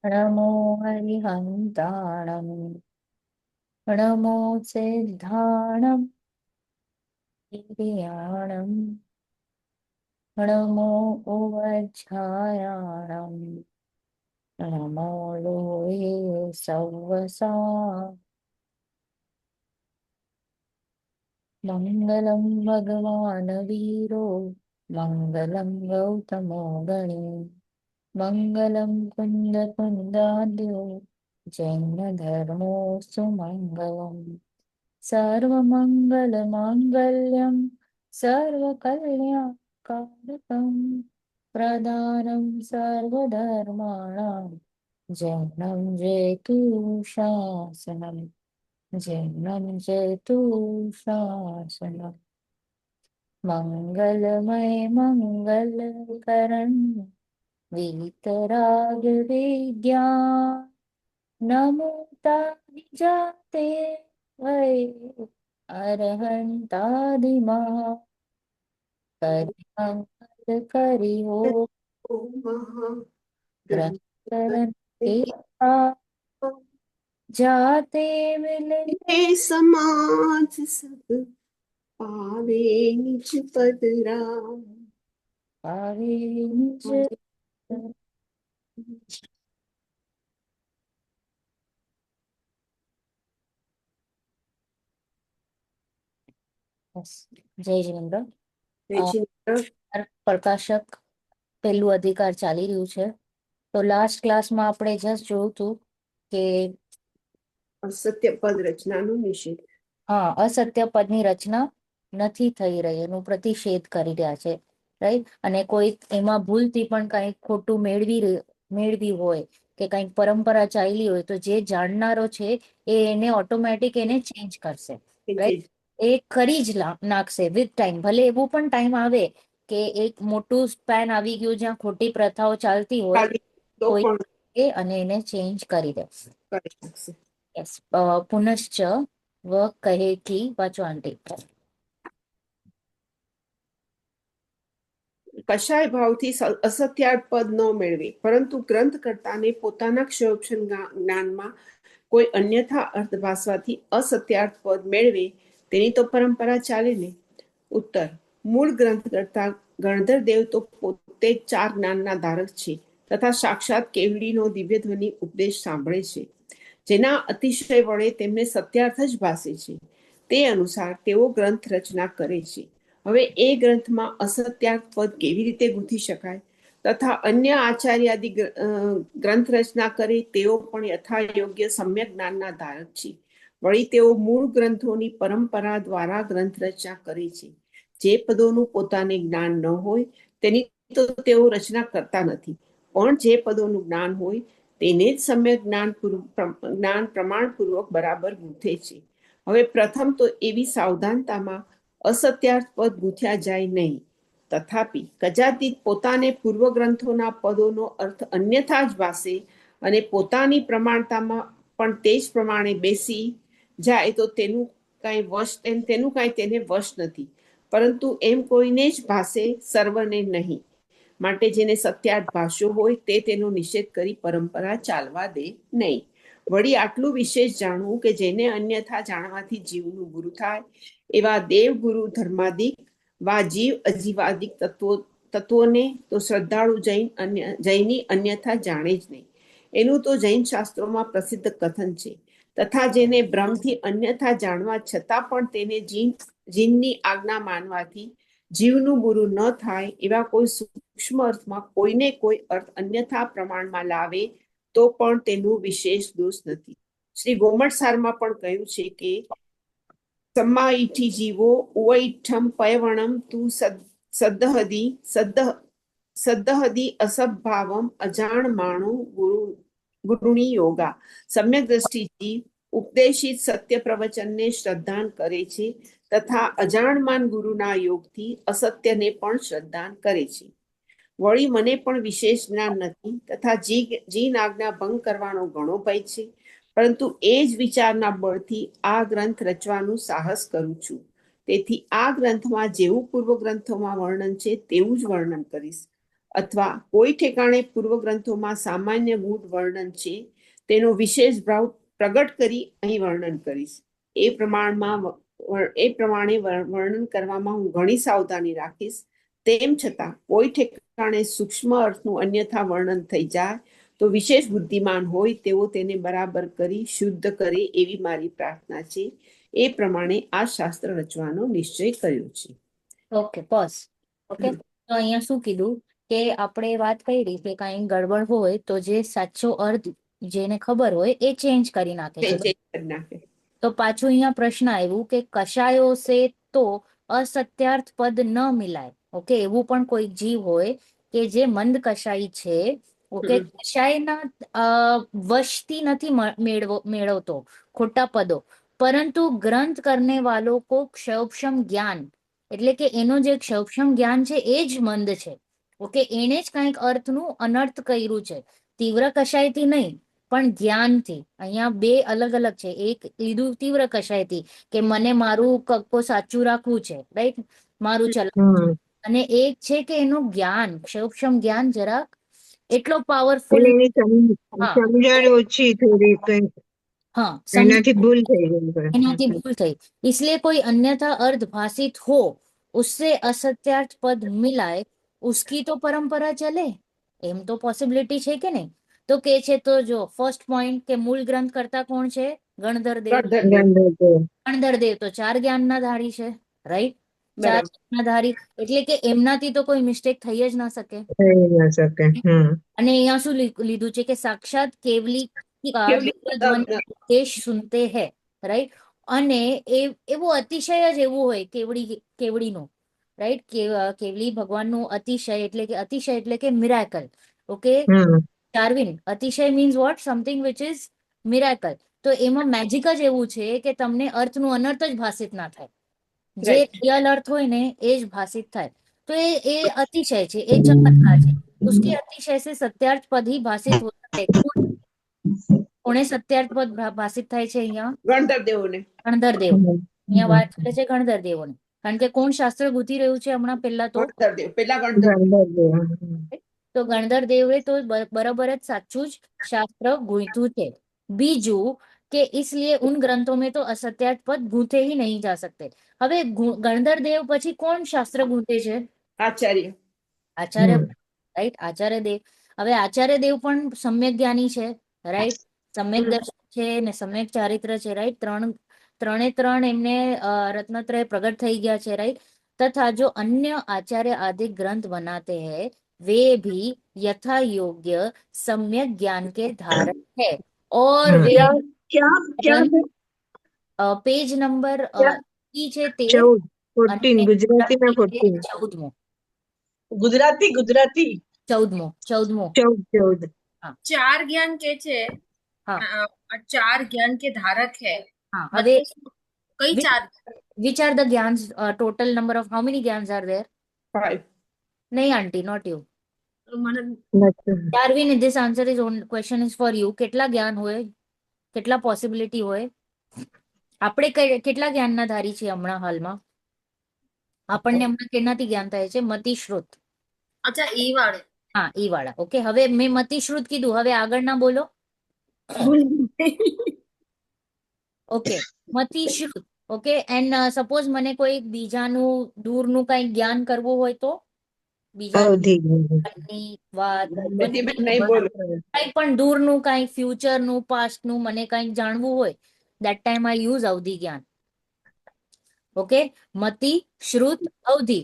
नमो हरिहन्ताणं नमो सिद्धाणं वीर्याणं नमो उवज्झायाणं नमो लोये सव्वसा मङ्गलं भगवान् वीरो मङ्गलं गौतमो गणे मङ्गलं कुन्दकुन्दाद्यो जैनधर्मोऽस्तु मङ्गलम् सर्वमङ्गलमाङ्गल्यं सर्वकल्याणकारकं प्रदानं सर्वधर्माणां जैनं जयतु शासनं जैनं जयतु शासनं मङ्गलमय मङ्गलकरणं वीतरागविद्या नमोतानि जाते वै अरहन्तादिमा करि करि हो ग्रहकरण के आ जाते मिले समाज सब पावे निज पद राम। पावे निज જય જીનેન્દ્ર પ્રકાશક પેલું અધિકાર ચાલી રહ્યું છે. તો લાસ્ટ ક્લાસમાં આપણે જસ્ટ જોયું હતું કે અસત્ય પદ રચનાનું નિષેધ. હા, અસત્ય પદની રચના નથી થઈ રહી એનું પ્રતિષેધ કરી રહ્યા છે, રાઈટ. અને કોઈ એમાં ભૂલથી પણ કંઈક ખોટું મેળવી હોય કે કંઈક પરંપરા ચાલી હોય તો જે જાણનારો છે એ એને ઓટોમેટિક એને ચેન્જ કરશે, રાઈટ. એ કરી જ નાખશે વિથ ટાઈમ. ભલે એવું પણ ટાઈમ આવે કે એક મોટું સ્પેન આવી ગયું જ્યાં ખોટી પ્રથાઓ ચાલતી હોય તો કોઈ પણ અને એને ચેન્જ કરી દેશે. કરી શકશે. યસ. પુનશ્ચ વ કહે કી વાંચો આંટી. કશાય ભાવથી અસત્યાર્થ પદ ન મેળવે, પરંતુ ગ્રંથકર્તાને પોતાના ક્ષયોક્ષમ જ્ઞાનમાં કોઈ અન્યથા અર્થ ભાસવાથી અસત્યાર્થ પદ મેળવે તેની તો પરંપરા ચાલે ને. ઉત્તર: મૂળ ગ્રંથકર્તા ગણધર દેવ તો પોતે 4 જ્ઞાનના ધારક છે તથા સાક્ષાત કેવડીનો દિવ્ય ધ્વનિ ઉપદેશ સાંભળે છે, જેના અતિશય વડે તેમને સત્યાર્થ જ ભાસે છે. તે અનુસાર તેઓ ગ્રંથ રચના કરે છે. હવે એ ગ્રંથમાં અસત્યાર્થ પદ કેવી રીતે ગૂંથી શકાય તથા અન્ય આચાર્યાદિ ગ્રંથ રચના કરે તેઓ પણ યથાયોગ્ય સમ્યક જ્ઞાનના ધારક છે. વળી તેઓ મૂળ ગ્રંથોની પરંપરા દ્વારા ગ્રંથ રચના કરે છે. જે પદોનું પોતાને જ્ઞાન ન હોય તેની તો તેઓ રચના કરતા નથી, પણ જે પદોનું જ્ઞાન હોય તેને જ સમ્યક જ્ઞાન પ્રમાણપૂર્વક બરાબર ગૂંથે છે. હવે પ્રથમ તો એવી સાવધાનતામાં અસત્યાર્થ પદ ગૂંથ્યા જાય નહીં. તથાપિ કજાતિત પોતાને પૂર્વ ગ્રંથોના પદોનો અર્થ અન્યથા જ ભાસે અને પોતાની પ્રમાણતામાં પણ તે જ પ્રમાણે બેસી જાય તો તેનું કાંઈ તેને વશ નથી, પરંતુ એમ કોઈને જ ભાસે, સર્વને નહીં. માટે જેને સત્યાર્થ ભાષ્યો હોય તે તેનો નિષેધ કરી પરંપરા ચાલવા દે નહીં. વળી આટલું વિશેષ જાણવું કે જેને અન્યથા જાણવાથી જીવનું ગુરુ થાય એવા દેવ ગુરુ ધર્માદિક વા જીવ અજીવાદિક તત્વોને તો શ્રદ્ધાળુ જૈની અન્યથા જાણે જ નહીં. એનું તો જૈન શાસ્ત્રોમાં પ્રસિદ્ધ કથન છે. તથા જેને ભ્રમથી અન્યથા જાણવા છતાં પણ તેને જીનની આજ્ઞા માનવાથી જીવનું બુરું ન થાય એવા કોઈ સૂક્ષ્મ અર્થમાં કોઈને કોઈ અર્થ અન્યથા પ્રમાણમાં લાવે તો પણ તેનું વિશેષ દોષ નથી. શ્રી ગોમટસારમાં પણ કહ્યું છે કે સમાઈઠી જીવો ઉવૈઠમ પયવણમ તું સદ્દહદી અસભાવમ અજાણ માણો ગુરુણી યોગા. સમ્યક દ્રષ્ટિ જીવ ઉપદેશિત સત્ય પ્રવચનને શ્રદ્ધાન કરે છે તથા અજાણમાન ગુરુના યોગથી અસત્યને પણ શ્રદ્ધાન કરે છે. વળી મને પણ વિશેષ જ્ઞાન નથી તથા જીન આજ્ઞા ભંગ કરવાનો ઘણો ભય છે, પરંતુ એ જ વિચારના બળથી આ ગ્રંથ રચવાનું સાહસ કરું છું. તેથી આ ગ્રંથમાં જેવું પૂર્વ ગ્રંથોમાં વર્ણન છે તેવું જ વર્ણન કરીશ. અથવા કોઈ ઠેકાણે પૂર્વ ગ્રંથોમાં સામાન્યભૂત વર્ણન છે તેનો વિશેષ ભાવ પ્રગટ કરી અહીં વર્ણન કરીશ. એ પ્રમાણે વર્ણન કરવામાં હું ઘણી સાવધાની રાખીશ. તેમ છતાં કોઈ ઠેકાણે સૂક્ષ્મ અર્થનું અન્યથા વર્ણન થઈ જાય તો વિશેષ બુદ્ધિમાન હોય તેઓ તેને બરાબર કરી શુદ્ધ કરે એવી મારી પ્રાર્થના છે. એ પ્રમાણે આ શાસ્ત્ર રચવાનો નિશ્ચય કર્યો છે. Okay pose. ઓકે, તો અહીંયા શું કીધું કે આપણે વાત કરી કે કઈ ગડબડ હોય તો જે સાચો અર્થ જેને ખબર હોય એ ચેન્જ કરી નાખે છે. ચેન્જ કરી નાખે. તો પાછું અહીંયા પ્રશ્ન આવ્યું કે કશાયો સે તો અસત્યાર્થ પદ ન મિલાય. ઓકે, એવું પણ કોઈ જીવ હોય કે જે મંદ કશાઈ છે, ઓકે, કશાયના વશથી નથી મેળવતો ખોટા પદો, પરંતુ ગ્રંથ કરને વાલો કો ક્ષૌક્ષમ જ્ઞાન, એટલે કે એનો જે ક્ષૌક્ષમ જ્ઞાન છે એ જ મંદ છે. ઓકે, એને જ કંઈક અર્થનું અનર્થ કર્યું છે, તીવ્ર કશાયથી નહીં પણ જ્ઞાનથી. અહીંયા બે અલગ અલગ છે. એક લીધું તીવ્ર કશાયથી કે મને મારું કક્કો સાચું રાખવું છે, રાઈટ, મારું ચલાવવું, અને એક છે કે એનું જ્ઞાન, સૂક્ષ્મ જ્ઞાન જરાક એટલો પાવરફુલ. સમજણ ઓછી થોડી કઈ, हाँ, એનાથી ભૂલ થઈ ગઈ. एनाથી भूल થઈ, इसलिए कोई अन्यथा अर्थ भाषित हो उससे असत्यार्थ पद मिलाए उसकी तो परंपरा चले, એમ તો પોસિબિલિટી છે કે નહીં? તો કે છે, તો જો ફર્સ્ટ પોઈન્ટ કે મૂળ ગ્રંથ કરતા કોણ છે? ગણધર દેવ. ગણધર દેવ તો 4 જ્ઞાનના ધારી છે, રાઈટ, 4 જ્ઞાનના ધારી, એટલે કે એમનાથી તો કોઈ મિસ્ટેક થઈ જ ના શકે. અને અહીંયા શું લીધું છે કે સાક્ષાત કેવલી દેશ સુનતે હે, રાઈટ, અને એવું અતિશય જ એવું હોય કેવડીનું, રાઈટ, કેવલી ભગવાનનું અતિશય એટલે કે મિરાકલ. ઓકે, ડાર્વિન, અતિશય means what? Something which is મિરાકલ. તો એમાં મેજિક જ એવું છે કે તમને અર્થનું અનર્થ જ ભાષિત ના થાય, જે રિયલ અર્થ હોય ને એ જ ભાષિત થાય. તો એ અતિશય છે, એ ચમત્કાર છે. उसके अतिशय से सत्यार्थ पद ही भाषित होता है. કોણે સત્યાર્થ પદ ભાષિત થાય છે અહીંયા? ગણધર દેવોને. ગણધર દેવ અહીંયા વાત કરે છે, ગણધર દેવોને. કારણ કે કોણ શાસ્ત્ર ગૂંથી રહ્યું છે હમણાં? પહેલા તો તો ગણધર દેવે તો બરાબર જ સાચું જ શાસ્ત્ર ગૂંથ્યું છે. બીજું કે इसलिए उन ग्रंथों में तो असत्यार्थ पद गूंथे ही नहीं जा सकते. હવે ગણધર દેવ પછી કોણ શાસ્ત્ર ગૂંથે છે? આચાર્ય. રાઈટ, આચાર્ય દેવ. હવે આચાર્ય દેવ પણ સમ્યક જ્ઞાની છે, રાઈટ, સમ્યક દર્શન છે ને સમ્યક ચારિત્ર છે, રાઈટ, ત્રણે એમને રત્નત્રય પ્રગટ થઈ ગયા છે, રાઈટ. તથા જો અન્ય आचार्य आदि ग्रंथ बनाते हैं वे भी यथा योग्य सम्यक ज्ञान के धारक है और वे पेज नंबर છે 13 ગુજરાતીમાં 14, 14મો. ગુજરાતી 14મો. 14. चार ज्ञान के छे. हाँ. 4 ज्ञान के धारक है. हाँ, હવે कई 4? which are the ज्ञान, total number of how many ज्ञान are there? 5. नहीं आंटी, not you. મને Darwin, this answer is on question is for you. કેટલા જ્ઞાન હોય, કેટલા પોસિબિલિટી હોય? આપણે કેટલા જ્ઞાનના ધારી છીએ હમણાં હાલમાં? આપણને હમણાં કેનાથી જ્ઞાન થાય છે? મતિશ્રુત. અચ્છા, ઈ વાળે. હા, ઈ વાળા. ઓકે, હવે મેં મતિશ્રુત કીધું, હવે આગળના બોલો. ઓકે, મતિશ્રુત. ઓકે, એન્ડ સપોઝ મને કોઈ બીજાનું દૂરનું કઈ જ્ઞાન કરવું હોય તો બીજાની વાત, કઈ પણ દૂરનું કઈ ફ્યુચરનું પાસ્ટનું મને કઈ જાણવું હોય, that time I use અવધિ જ્ઞાન. ઓકે, મતિ, શ્રુત, અવધિ.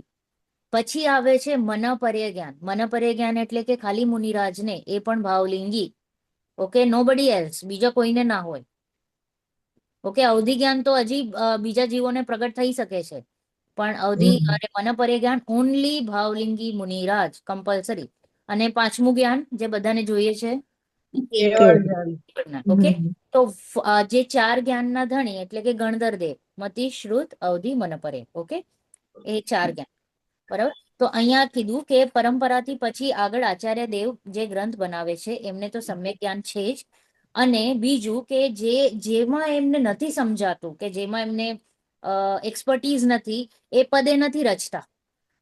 પછી આવે છે મનપર્ય જ્ઞાન. મનપર્ય જ્ઞાન એટલે કે ખાલી મુનિરાજને, એ પણ ભાવલિંગી. ઓકે, નોબડી એલ્સ, બીજા કોઈને ના હોય. ઓકે, અવધિ જ્ઞાન તો હજી બીજા જીવોને પ્રગટ થઈ શકે છે, પણ અવધિ અને મનપર્ય જ્ઞાન ઓનલી ભાવલિંગી મુનિરાજ, કમ્પલસરી. અને 5મું જ્ઞાન જે બધાને જોઈએ છે, ઓકે. તો જે 4 જ્ઞાનના ધણી એટલે કે ગણધર દેવ, મતિ, શ્રુત, અવધિ, મનપર્ય. ઓકે, એ 4 જ્ઞાન, બરાબર. તો અહીંયા કીધું કે પરંપરાથી પછી આગળ આચાર્ય દેવ જે ગ્રંથ બનાવે છે એમને તો સમ્યક જ્ઞાન છે જ. અને બીજું કે જેમાં એમને નથી સમજાતું, કે જેમાં એમને એક્સપર્ટીઝ નથી, એ પદે નથી રચતા.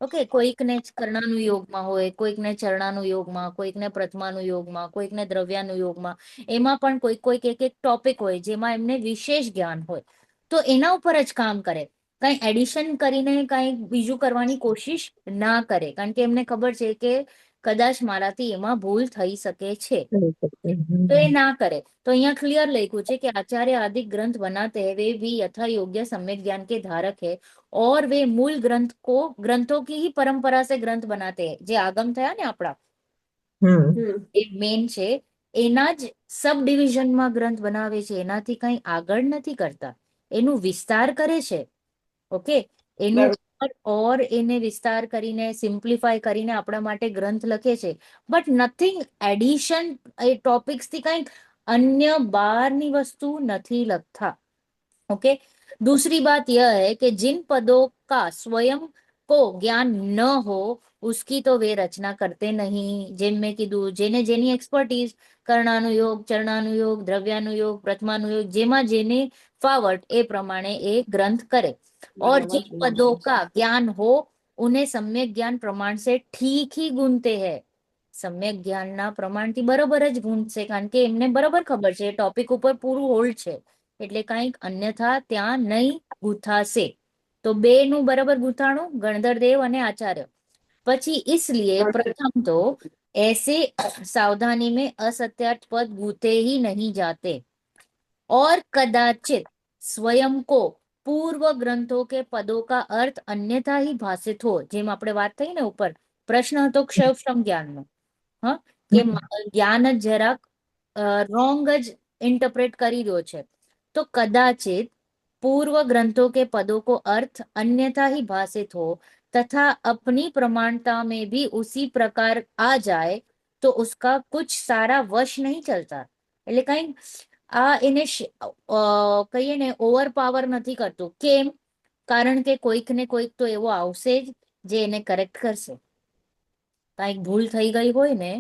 ઓકે, કોઈકને કર્ણાનું યોગમાં હોય, કોઈકને ચરણાનું યોગમાં, કોઈકને પ્રથમાનું યોગમાં, કોઈકને દ્રવ્યાનું યોગમાં. એમાં પણ કોઈક એક એક ટોપિક હોય જેમાં એમને વિશેષ જ્ઞાન હોય, તો એના ઉપર જ કામ કરે. કઈ એડિશન કરીને કઈ બીજું કરવાની કોશિશ ના કરે, કારણ કે એમને ખબર છે કે કદાચ મારાથી એમાં ભૂલ થઈ શકે છે, તો એ ના કરે. तो यहाँ क्लियर लिखू है कि आचार्य आदि ग्रंथ बनाते हैं वे भी यथा योग्य सम्यक ज्ञान के धारक है और वे मूल ग्रंथों की ही परंपरा से ग्रंथ बनाते हैं. જે આગમ થયા ને આપણા એ મેન છે, એના જ સબ ડિવિઝનમાં ગ્રંથ બનાવે છે, એનાથી કઈ આગળ નથી કરતા, એનું વિસ્તાર કરે છે. ઓકે, એનું ઓર એને વિસ્તાર કરીને સિમ્પ્લિફાય કરીને આપણા માટે ગ્રંથ લખે છે, but nothing addition. A topics થી કઈ अन्य बाहरनी वस्तु नहीं लगता. ओके, दूसरी बात यह है कि जिन पदों का स्वयं को ज्ञान न हो उसकी तो वे रचना करते नहीं. જેમ મેં કીધું, જેને જેની એક્સપર્ટીઝ, કર્ણાનુયોગ, ચરણાનુયોગ, દ્રવ્યાનુયોગ, પ્રથમાનુયોગ, જેમાં જેને ફાવટ એ પ્રમાણે એ ગ્રંથ કરે. और जिन पदों का ज्ञान हो उन्हें सम्यक ज्ञान प्रमाण से ठीक ही गुनते हैं. સમ્યક જ્ઞાનના પ્રમાણથી બરોબર જ ગુંજશે, કારણ કે એમને બરોબર ખબર છે ટોપિક ઉપર પૂરું હોલ્ડ છે, એટલે કંઈક અન્યથા ત્યાં નહીં ગૂંથાશે. તો બે નું બરાબર ગૂંથાણું ગણધરદેવ અને આચાર્ય. પછી इसलिए प्रथम तो ऐसे सावधानी में असत्यार्थ पद गूंथे ही नहीं जाते और कदाचित स्वयं को पूर्व ग्रंथों के पदों का अर्थ अन्यथा ही भाषित हो. જેમ આપણે વાત થઈ ને ઉપર, પ્રશ્ન હતો ક્ષયક્ષમ જ્ઞાનનો. હા, કે જ્ઞાન જ જરાક રોંગ જ इंटरप्रेट કરી રહ્યો છે, तो कदाचित पूर्व ग्रंथों के पदों को अर्थ अन्यथा ही भाषित हो तथा अपनी प्रमाणता में भी उसी प्रकार आ जाए तो उसका कुछ सारा वश नहीं चलता. એટલે કઈ આ એને કહીએ ને ઓવર પાવર નથી કરતું. કેમ? કારણ કે કોઈક ને કોઈક તો એવો આવશે જ જે એને કરેક્ટ કરશે. કઈક ભૂલ થઈ ગઈ હોય ને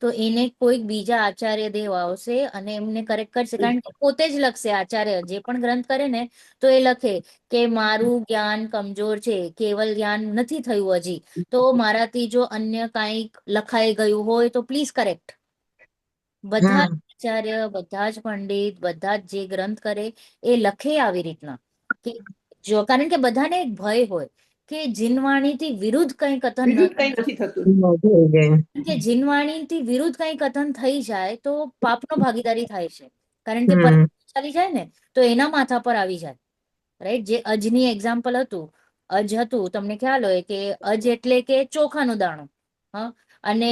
તો એને કોઈક બીજા આચાર્ય દેવ આવશે અને એમને કરેક્ટ કરશે, કારણ કે પોતે જ લખશે. આચાર્ય જે પણ ગ્રંથ કરે ને તો એ લખે કે મારું જ્ઞાન કમજોર છે, કેવલ જ્ઞાન નથી થયું હજી, તો મારાથી જો અન્ય કાંઈક લખાઈ ગયું હોય તો પ્લીઝ કરેક્ટ. બધા જ આચાર્ય, બધા જ પંડિત, બધા જ જે ગ્રંથ કરે એ લખે આવી રીતના કે જો, કારણ કે બધાને એક ભય હોય કે જીનવાણીથી વિરુદ્ધ કઈ કથન ન કઈ નથી થતું. કે જીનવાણીથી વિરુદ્ધ કઈ કથન થઈ જાય તો પાપનો ભાગીદારી થાય છે, કારણ કે પર ચાલી જાય ને તો એના માથા પર આવી જાય. રાઈટ, જે અજની એક્ઝામ્પલ હતું, અજ હતું, તમને ખ્યાલ હોય કે અજ એટલે કે ચોખાનું દાણું. હા, અને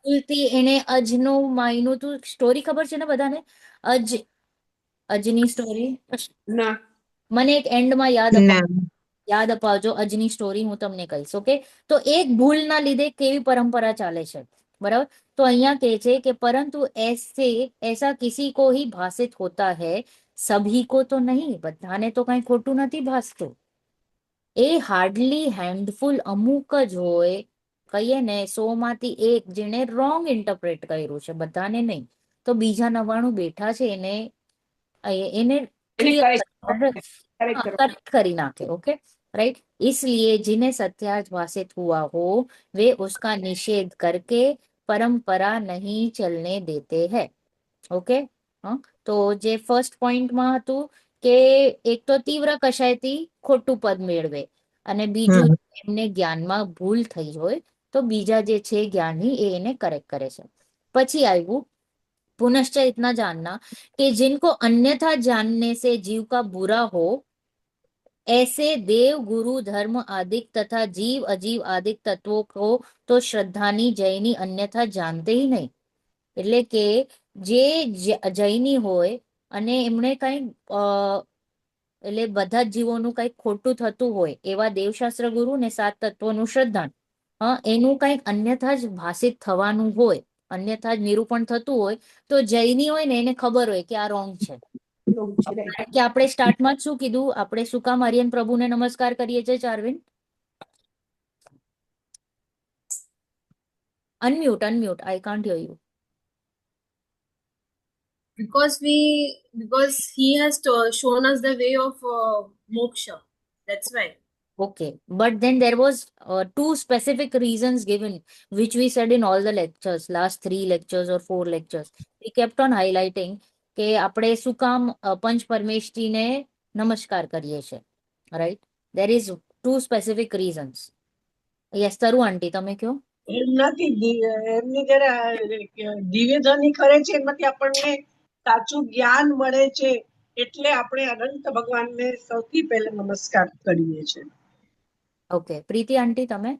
ભૂલથી એને અજનું માયનું તું સ્ટોરી ખબર છે ને બધાને? અજની સ્ટોરી ના, મને એક એન્ડમાં યાદ અપાવજો. અજની સ્ટોરી હું તમને કહીશ. ઓકે, તો એક ભૂલના લીધે કેવી પરંપરા ચાલે છે, બરાબર? તો અહીંયા કહે છે કે પરંતુ ऐसे ऐसा किसी को ही भाषित होता है, सभी को तो नहीं. બધાને તો કઈ ખોટું નથી ભાસતું. એ હાર્ડલી હેન્ડફુલ અમુક જ હોય, કહીએ ને 100 માંથી એક જેને રોંગ ઇન્ટરપ્રેટ કર્યું છે, બધાને નહીં. તો બીજા 99 બેઠા છે એને એને ક્લિયર करेक्ट करी नाखे. Okay, right. इसलिए जिन्हें सत्यार्थ भाषित हुआ हो वे उसका निषेध करके परंपरा नहीं चलने देते हैं. ओके, हाँ, તો જે ફર્સ્ટ પોઈન્ટમાં હતું કે એક તો તીવ્ર કશાયથી ખોટું પદ મેળવે, અને બીજું એમને જ્ઞાનમાં ભૂલ થઈ હોય તો બીજા જે છે જ્ઞાની એ એને કરેક્ટ કરે છે. પછી આવ્યું पुनश्च इतना जानना कि जिनको अन्यथा जानने से जीव का बुरा हो ऐसे देव गुरु धर्म आदि तथा जीव अजीव आदि तत्वों को तो श्रद्धानी जैनी अन्यथा जानते ही नहीं. એટલે કે જે જૈની હોય અને એમણે કઈ એટલે બધા જ જીવોનું કઈક ખોટું થતું હોય એવા દેવશાસ્ત્ર ગુરુ ને 7 તત્વોનું શ્રદ્ધાન, હા, એનું કઈક અન્યથા જ ભાષિત થવાનું હોય, અન્યથા જ નિરૂપણ થતું હોય, તો જૈની હોય ને એને ખબર હોય કે આ રોંગ છે. કે આપણે સ્ટાર્ટમાં જ શું કીધું, આપણે શું કામ આર્યન પ્રભુને નમસ્કાર કરીએ છીએ? Charvin, unmute I can't hear you. because he has shown us the way of moksha. That's why. Okay, but then there was two specific reasons given, which we said in all the lectures, last 3 lectures or 4 lectures. We kept on highlighting કે આપણે શું કામ પંચ પરમેષ્ઠીને નમસ્કાર કરીએ છીએ, right? There is two specific reasons. Yes, તરુ આંટી તમે કયો. એમનાથી એમની જયારે દિવ્ય ધ્વનિ કરે છે એમાંથી આપણને સાચું જ્ઞાન મળે છે એટલે આપણે અનંત ભગવાનને સૌથી પહેલા નમસ્કાર કરીએ છીએ. ઓકે, પ્રીતિ આંટી તમે.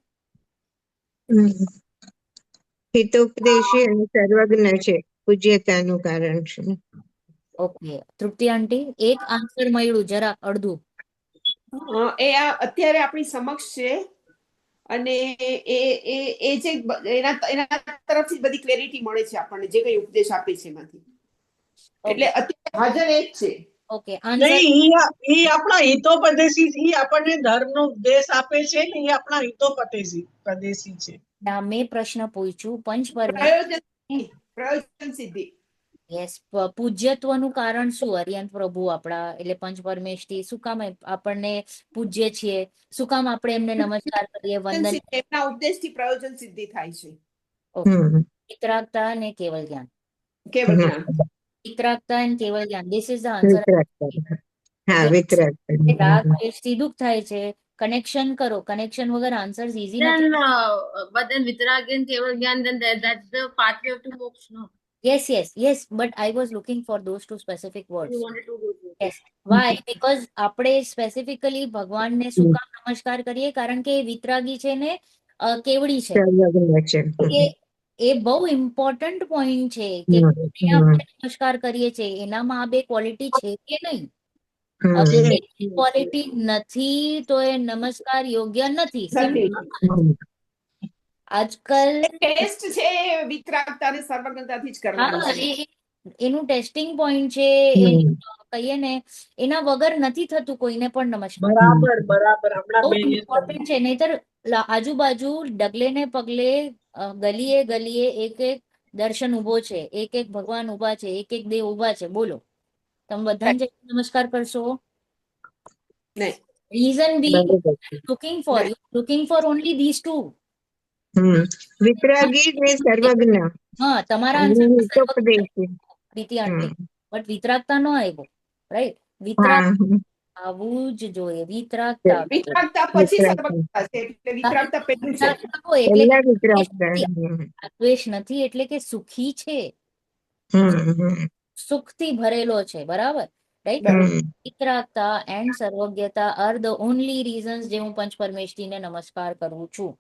હિતોપદેશી અને સર્વજ્ઞ છે, પૂજ્યતાનું કારણ છે. ઓકે, તૃપ્તિ આંટી એક આન્સર મળ્યું, જરા અડધું. એ આ અત્યારે આપણી સમક્ષ છે અને એ એ એ જે એના એના તરફથી બધી ક્લેરિટી મળે છે આપણને, જે કઈ ઉપદેશ આપે છે એમાંથી. એટલે અત્યારે હાજર એ જ છે. ઓકે, આન્સર નહીં, ઈ આપણા હિતોપદેશી, ઈ આપણને ધર્મનો ઉપદેશ આપે છે ને, ઈ આપણા હિતોપદેશી છે. મેં પ્રશ્ન પૂછ્યું પંચ પરમેષ્ઠી. પ્રયોજન સિદ્ધિ. યસ, પૂજ્યત્વનું કારણ શું? હરિયંત પ્રભુ આપણા એટલે પંચ પરમેષ્ઠી શું કામ આપણને પૂજ્ય છીએ, શું કામ આપણે એમને નમસ્કાર કરીએ, વંદન. એમના ઉપદેશથી પ્રયોજન સિદ્ધિ થાય છે. વિતરાગતા અને કેવલ જ્ઞાન. કેવળ જ્ઞાન. વિતરાગતા અને કેવળ જ્ઞાન, ધીસ ઇઝ ધ આન્સર. હા, વિતરાગતા. રાગ દ્વેષથી દુઃખ થાય છે, કનેક્શન કરો, કનેક્શન વગર આન્સર ઈઝી નથી. But then Vitarag and Keval Gyan, then that's the pathway to moksha, no? Yes, but I was looking for those two specific words. You wanted to go through. Yes. Why? Because આપણે specifically ભગવાનને શું કામ નમસ્કાર કરીએ? કારણ કે એ વિતરાગી છે ને કેવડી છે. સર્વજ્ઞ છે. એ બહુ ઇમ્પોર્ટન્ટ પોઈન્ટ છે કે કોને આપણે નમસ્કાર કરીએ છીએ, એનામાં આ બે ક્વોલિટી છે કે નહીં. ક્વોલિટી નથી તો એ નમસ્કાર યોગ્ય નથી. આજકાલ ટેસ્ટ છે વિતરાગતા અને સર્વજ્ઞતાથી જ કરવાનો છે. એનું ટેસ્ટિંગ પોઈન્ટ છે, કહીએ ને એના વગર નથી થતું કોઈને પણ નમસ્કાર. બરાબર હમણાં બહુ બેન ઇમ્પોર્ટન્ટ છે, નહીતર આજુબાજુ ડગલે ને પગલે ગલીએ ગલીએ એક એક દર્શન ઉભો છે, એક એક ભગવાન ઉભા છે, એક એક દેવ ઉભા છે. બોલો તમે બધાને જઈને નમસ્કાર કરશો? નહીં. Reason be looking for only these two. વિતરાગી ને સર્વજ્ઞ. હા, તમારા અને આન્સર હિતોપદેશી. પ્રીતિ આંટી, બટ વિતરાગતા નો આવ્યો, રાઈટ? વિતરાગ આવવું જ જોઈએ. વિતરાગતા વિતરાગતા પછી સર્વજ્ઞતા છે, એટલે વિતરાગતા પહેલું છે. એટલે પહેલા વિતરાગતા. દ્વેષ નથી એટલે કે સુખી છે, સુખથી ભરેલો છે, બરાબર, રાઈટ? વિતરાગતા એન્ડ સર્વજ્ઞતા આર ધ ઓનલી રીઝન્સ જે હું પંચ પરમેષ્ઠીને નમસ્કાર કરું છું,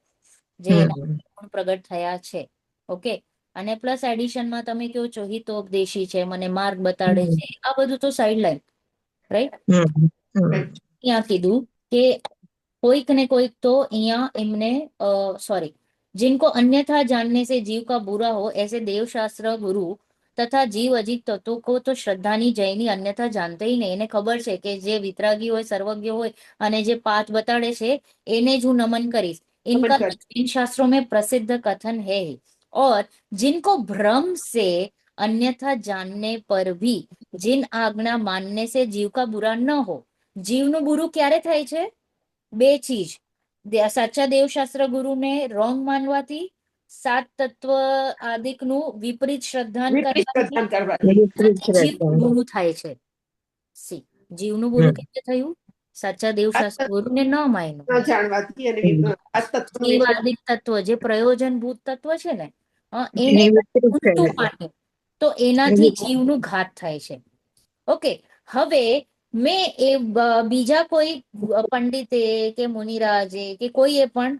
જે એના પ્રગટ થયા છે. ઓકે, અને પ્લસ એડિશનમાં તમે કહો છો હિતોપદેશી છે, મને માર્ગ બતાડે છે, આ બધું તો સાઈડ લાઈન, રાઈટ? અહીંયા કીધું કે કોઈક ને કોઈક તો અહીંયા એમને सॉरी, जिनको अन्यथा जानने से जीव का बुरा हो ऐसे देवशास्त्र गुरु तथा जीव अजीत तत्वों को तो श्रद्धाની જયની અન્યથા જાણતે ही નહીં. એને ખબર છે કે જે વિતરાગી હોય, સર્વજ્ઞ હોય અને જે પાથ બતાડે છે એને જ હું નમન કરીશ. इनका इन शास्त्रों में प्रसिद्ध कथन है. और जिनको भ्रम से अन्यथा जानने पर भी जिन आज्ञा मानने से जीव का बुरा न हो. જીવનું બુરું ક્યારે થાય છે? બે ચીજ, સાચા દેવશાસ્ત્ર ગુરુને રોંગ માનવાથી, સાત તત્વ આદિકનું વિપરીત શ્રદ્ધાન કરવાથી ગુરુ થાય છે. સી જીવનું ગુરુ કેવી થયું? સાચા દેવશાસ્ત્ર ગુરુને ન માન્યું, જાણવાથી અને આદિક તત્વ જે પ્રયોજનભૂત તત્વ છે ને એને ઉલટું માન્યું, તો એનાથી જીવનું ઘાત થાય છે. ઓકે, હવે મેં એ બીજા કોઈ પંડિતે કે મુનિરાજે કે કોઈએ પણ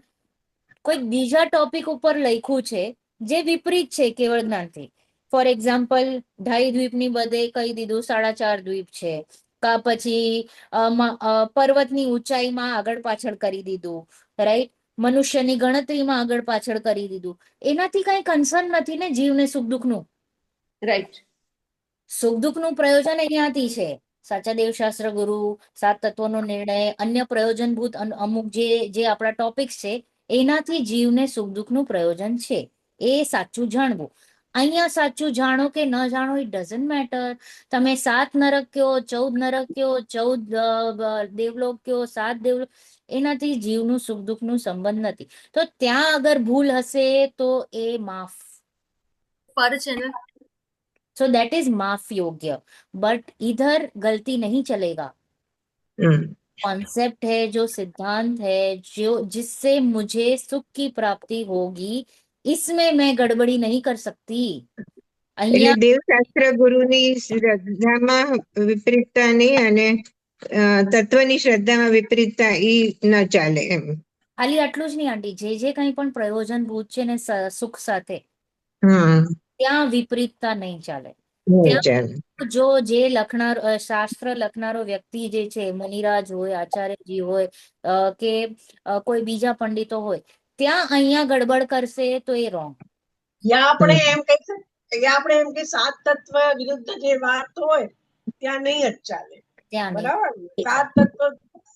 કોઈ બીજા ટોપિક ઉપર લખ્યું છે જે વિપરીત છે કેવળ જ્ઞાનથી. ફોર એક્ઝામ્પલ, 2.5 દ્વીપની બધે કહી દીધું 4.5 દ્વીપ છે, કા પછી પર્વતની ઊંચાઈમાં આગળ પાછળ કરી દીધું, રાઈટ? મનુષ્યની ગણતરીમાં આગળ પાછળ કરી દીધું. એનાથી કઈ કન્સર્ન નથી ને જીવને સુખ દુઃખનું, રાઈટ? સુખ દુઃખનું પ્રયોજન અહીંયાથી છે. સાચા દેવશાસ્ત્ર ગુરુ, સાત તત્વનો નિર્ણય, અન્ય પ્રયોજનભૂત અમુક જે આપણા ટોપિક્સ છે એનાથી જીવને સુખ દુઃખનું પ્રયોજન છે. એ સાચું જાણવું. અહીંયા સાચું જાણો કે ન જાણો ઇટ ડઝન્ટ મેટર. તમે 7 નરક કયો, 14 નરક કયો, 14 દેવલોક કયો, 7 દેવલોક, એનાથી જીવનું સુખ દુઃખનું સંબંધ નથી. તો ત્યાં અગર ભૂલ હશે તો એ માફ, પર છે ને. सो दैट इज माफ योग्य. बट इधर गलती नहीं चलेगा. હમ कॉन्सेप्ट है, जो सिद्धांत है, जो जिससे मुझे सुख की प्राप्ति होगी, इसमें मैं गड़बड़ी नहीं कर सकती. એટલે અહીંયા દેવશાસ્ત્ર ગુરુની શ્રદ્ધામાં વિપરીતતા નહીં અને તત્વની શ્રદ્ધામાં વિપરીતતા ઈ ન ચાલે એમ. ખાલી આટલું જ નહીં આંટી, જે કંઈ પણ પ્રયોજનભૂત છે ને સુખ સાથે, હા ત્યાં વિપરીતતા નહીં ચાલે. નહીં ત્યાં ચાલે. જો જે લખનાર શાસ્ત્ર લખનારો વ્યક્તિ જે છે, મુનિરાજ હોય, આચાર્યજી હોય, કે કોઈ બીજા પંડિતો હોય, ત્યાં અહીંયા ગડબડ કરશે તો એ રોંગ. યા આપણે એમ કહી શકીએ, યા આપણે એમ કે 7 તત્વ વિરુદ્ધ જે વાત હોય ત્યાં નહીં જ ચાલે. ત્યાં નહીં. બરાબર ને? 7 તત્વ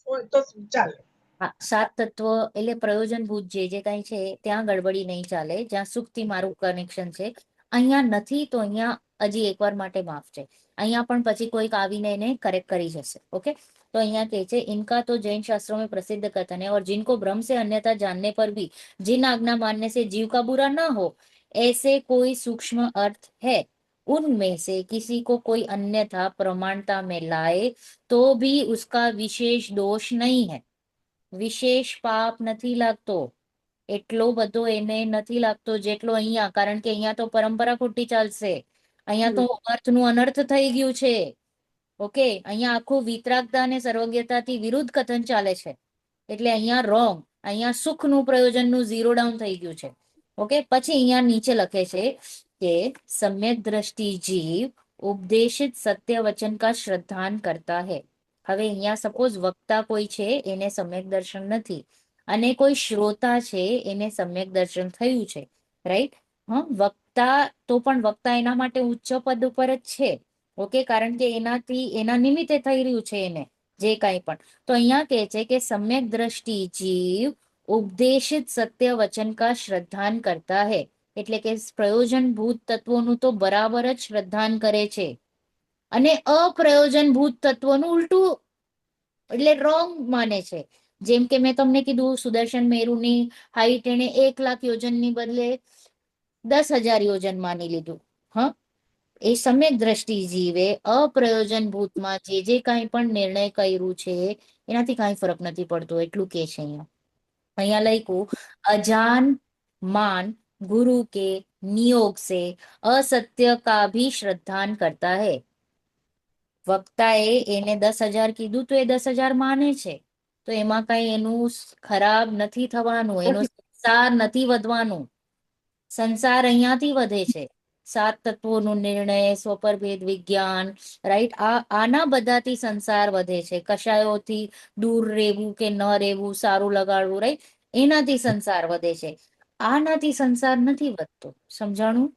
હોય તો ચાલે. હા, 7 તત્વ એટલે પ્રયોજનભૂત જે કઈ છે ત્યાં ગડબડી નહીં ચાલે, જ્યાં સુખથી મારું કનેક્શન છે. અહીંયા નથી તો અહીંયા હજી એકવાર માટે માફ છે. અહીંયા પણ પછી કોઈક આવીને એને કરેક્ટ કરી જશે. ઓકે, तो અહીંયા કહે છે, इनका तो जैन शास्त्रों में प्रसिद्ध कथन है, और जिनको भ्रम से अन्यथा जानने पर भी जिन आज्ञा मानने से जीव का बुरा ना हो, ऐसे कोई सूक्ष्म अर्थ है, उनमें से किसी को कोई अन्यथा प्रमाणता में लाए तो भी उसका विशेष दोष नहीं है. વિશેષ પાપ નથી લાગતો, એટલો બધો એને નથી લાગતો જેટલો અહીંયા. કારણ કે અહીંયા તો પરંપરા ખોટી ચાલશે, અહીંયા તો અર્થનું અનર્થ થઈ ગયું છે. ઓકે, અહીંયા આખું વિતરાગતા અને સર્વજ્ઞતાથી વિરુદ્ધ કથન ચાલે છે, એટલે અહીંયા રોંગ. અહીંયા સુખનું પ્રયોજનનું ઝીરો ડાઉન થઈ ગયું છે. ઓકે, પછી અહીંયા નીચે લખે છે કે સમ્યક દ્રષ્ટિ જીવ ઉપદેશિત સત્ય વચન કા શ્રદ્ધાન કરતા હૈ. હવે અહીંયા સપોઝ વક્તા કોઈ છે, એને સમ્યક દર્શન નથી, અને કોઈ શ્રોતા છે, એને સમ્યક દર્શન થયું છે, રાઈટ? હા, વક્તા તો પણ વક્તા એના માટે ઉચ્ચ પદ ઉપર જ છે. ઓકે, કારણ કે એનાથી એના નિમિત્તે થઈ રહ્યું છે એને જે કાંઈ પણ. તો અહીંયા કહે છે કે સમ્યક દ્રષ્ટિ જીવ ઉપદેશિત સત્ય વચન કા શ્રદ્ધાન કરતા હૈ, એટલે કે પ્રયોજનભૂત તત્વોનું તો બરાબર જ શ્રદ્ધાન કરે છે, અને અપ્રયોજનભૂત તત્વનું ઉલટું એટલે રોંગ માને છે. જેમ કે મેં તમને કીધું, સુદર્શન મેરુની હાઈટ એને 1 લાખ યોજનની બદલે 10,000 યોજન માની લીધું. હા, એ સમ્યક દ્રષ્ટિ જીવે અપ્રયોજનભૂતમાં જે કાંઈ પણ નિર્ણય કર્યું છે એનાથી કાંઈ ફરક નથી પડતો, એટલું કે છે અહીંયા. અહીંયા લખ્યું, અજાન मान गुरु के नियोग से असत्य का भी श्रद्धान करता है. વક્તાએ એને 10,000 કીધું તો એ 10,000 માને છે, તો એમાં કઈ એનું ખરાબ નથી થવાનું, એનો સંસાર નથી વધવાનું. સંસાર અહીંયાથી વધે છે. 7 તત્વોનો નિર્ણય, સ્વપરભેદ વિજ્ઞાન, રાઈટ, આના બધાથી સંસાર વધે છે. કશાયોથી દૂર રહેવું કે ન રહેવું, સારું લગાડવું, રાઈટ, એનાથી સંસાર વધે છે. આનાથી સંસાર નથી વધતો. સમજાણું?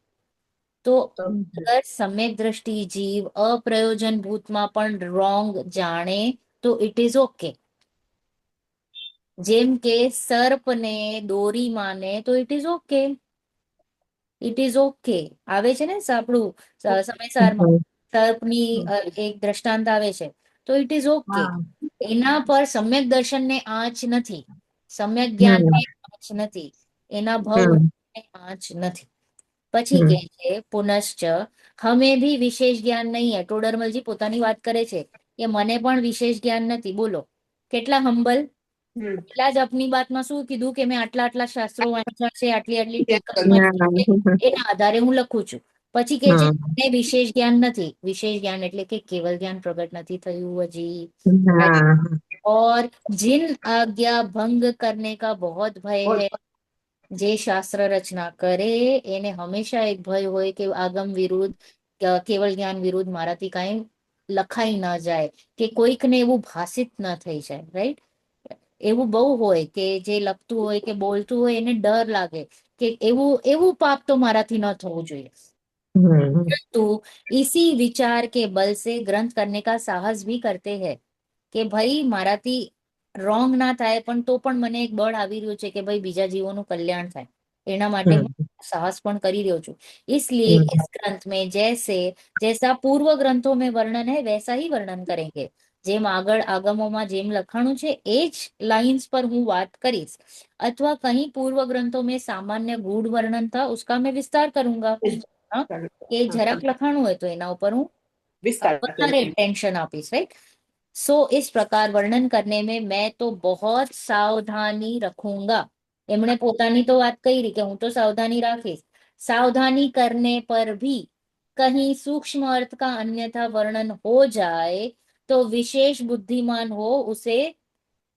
તો અગર સમ્યક દ્રષ્ટિ જીવ અપ્રયોજનભૂતમાં પણ રોંગ જાણે તો ઇટ ઇઝ ઓકે. જેમ કે સર્પને દોરી માને તો it is okay. It is okay આવે છે ને આપણું સમયસારમાં, સર્પની એક દ્રષ્ટાંત આવે છે, તો ઇટ ઇઝ ઓકે. એના પર સમ્યક દર્શનને આંચ નથી, સમ્યક જ્ઞાનને આંચ નથી, એના ભવ આંચ નથી. પછી કે છે પુનશ્ચ હમે ભી વિશેષ જ્ઞાન નહીં હે. ટોડરમલજી પોતાની વાત કરે છે કે મને પણ વિશેષ જ્ઞાન નથી. બોલો કેટલા હંબલ. એટલા જ આપની બાતમાં શું કીધું કે મેં આટલા શાસ્ત્રો વાંચ્યા છે, આટલી ટીકા એના આધારે હું લખું છું. પછી કે છે મને વિશેષ જ્ઞાન નથી. વિશેષ જ્ઞાન એટલે કે કેવલ જ્ઞાન પ્રગટ નથી થયું હજી. और जिन आज्ञा भंग करने का बहुत भय है, જે શાસ્ત્ર રચના કરે એને હંમેશા એક ભય હોય કે આગમ વિરુદ્ધ, કેવળ જ્ઞાન વિરુદ્ધ મારાથી કાંઈ લખાઈ ન જાય, કે કોઈકને એવું ભાષિત ન થઈ જાય, રાઈટ? એવું બહુ હોય કે જે લખતું હોય કે બોલતું હોય એને ડર લાગે કે એવું પાપ તો મારાથી ન થવું જોઈએ. तो इसी विचार के बल से ग्रंथ करने का साहस भी करते हैं કે ભાઈ મારાથી રોંગ ના થાય પણ તો પણ મને એક બળ આવી રહ્યું છે કે ભાઈ બીજા જીવોનું કલ્યાણ થાય, એના માટે साहस पण करी રહ્યો છું इसलिए इस ग्रंथ में जैसे जैसा पूर्व ग्रंथों में वर्णन है वैसा ही वर्णन करेंगे જેમ આગળ આગમોમાં જેમ લખાણું છે એ જ લાઇન્સ પર હું વાત કરીશ अथवा कहीं पूर्व ग्रंथों में सामान्य गूढ़ वर्णन था उसका मैं विस्तार करूंगा हाँ કે જરાક લખાણું હોય તો એના ઉપર હું વિસ્તાર વધારે ટેન્શન આપીશ રાइट सो इस प्रकार वर्णन करने में मैं तो बहुत सावधानी रखूंगा એમણે પોતાની તો વાત કરી કે હું તો સાવધાની રાખીશ सावधानी करने पर भी कहीं सूक्ष्म अर्थ का अन्यथा वर्णन हो जाए तो विशेष बुद्धिमान हो उसे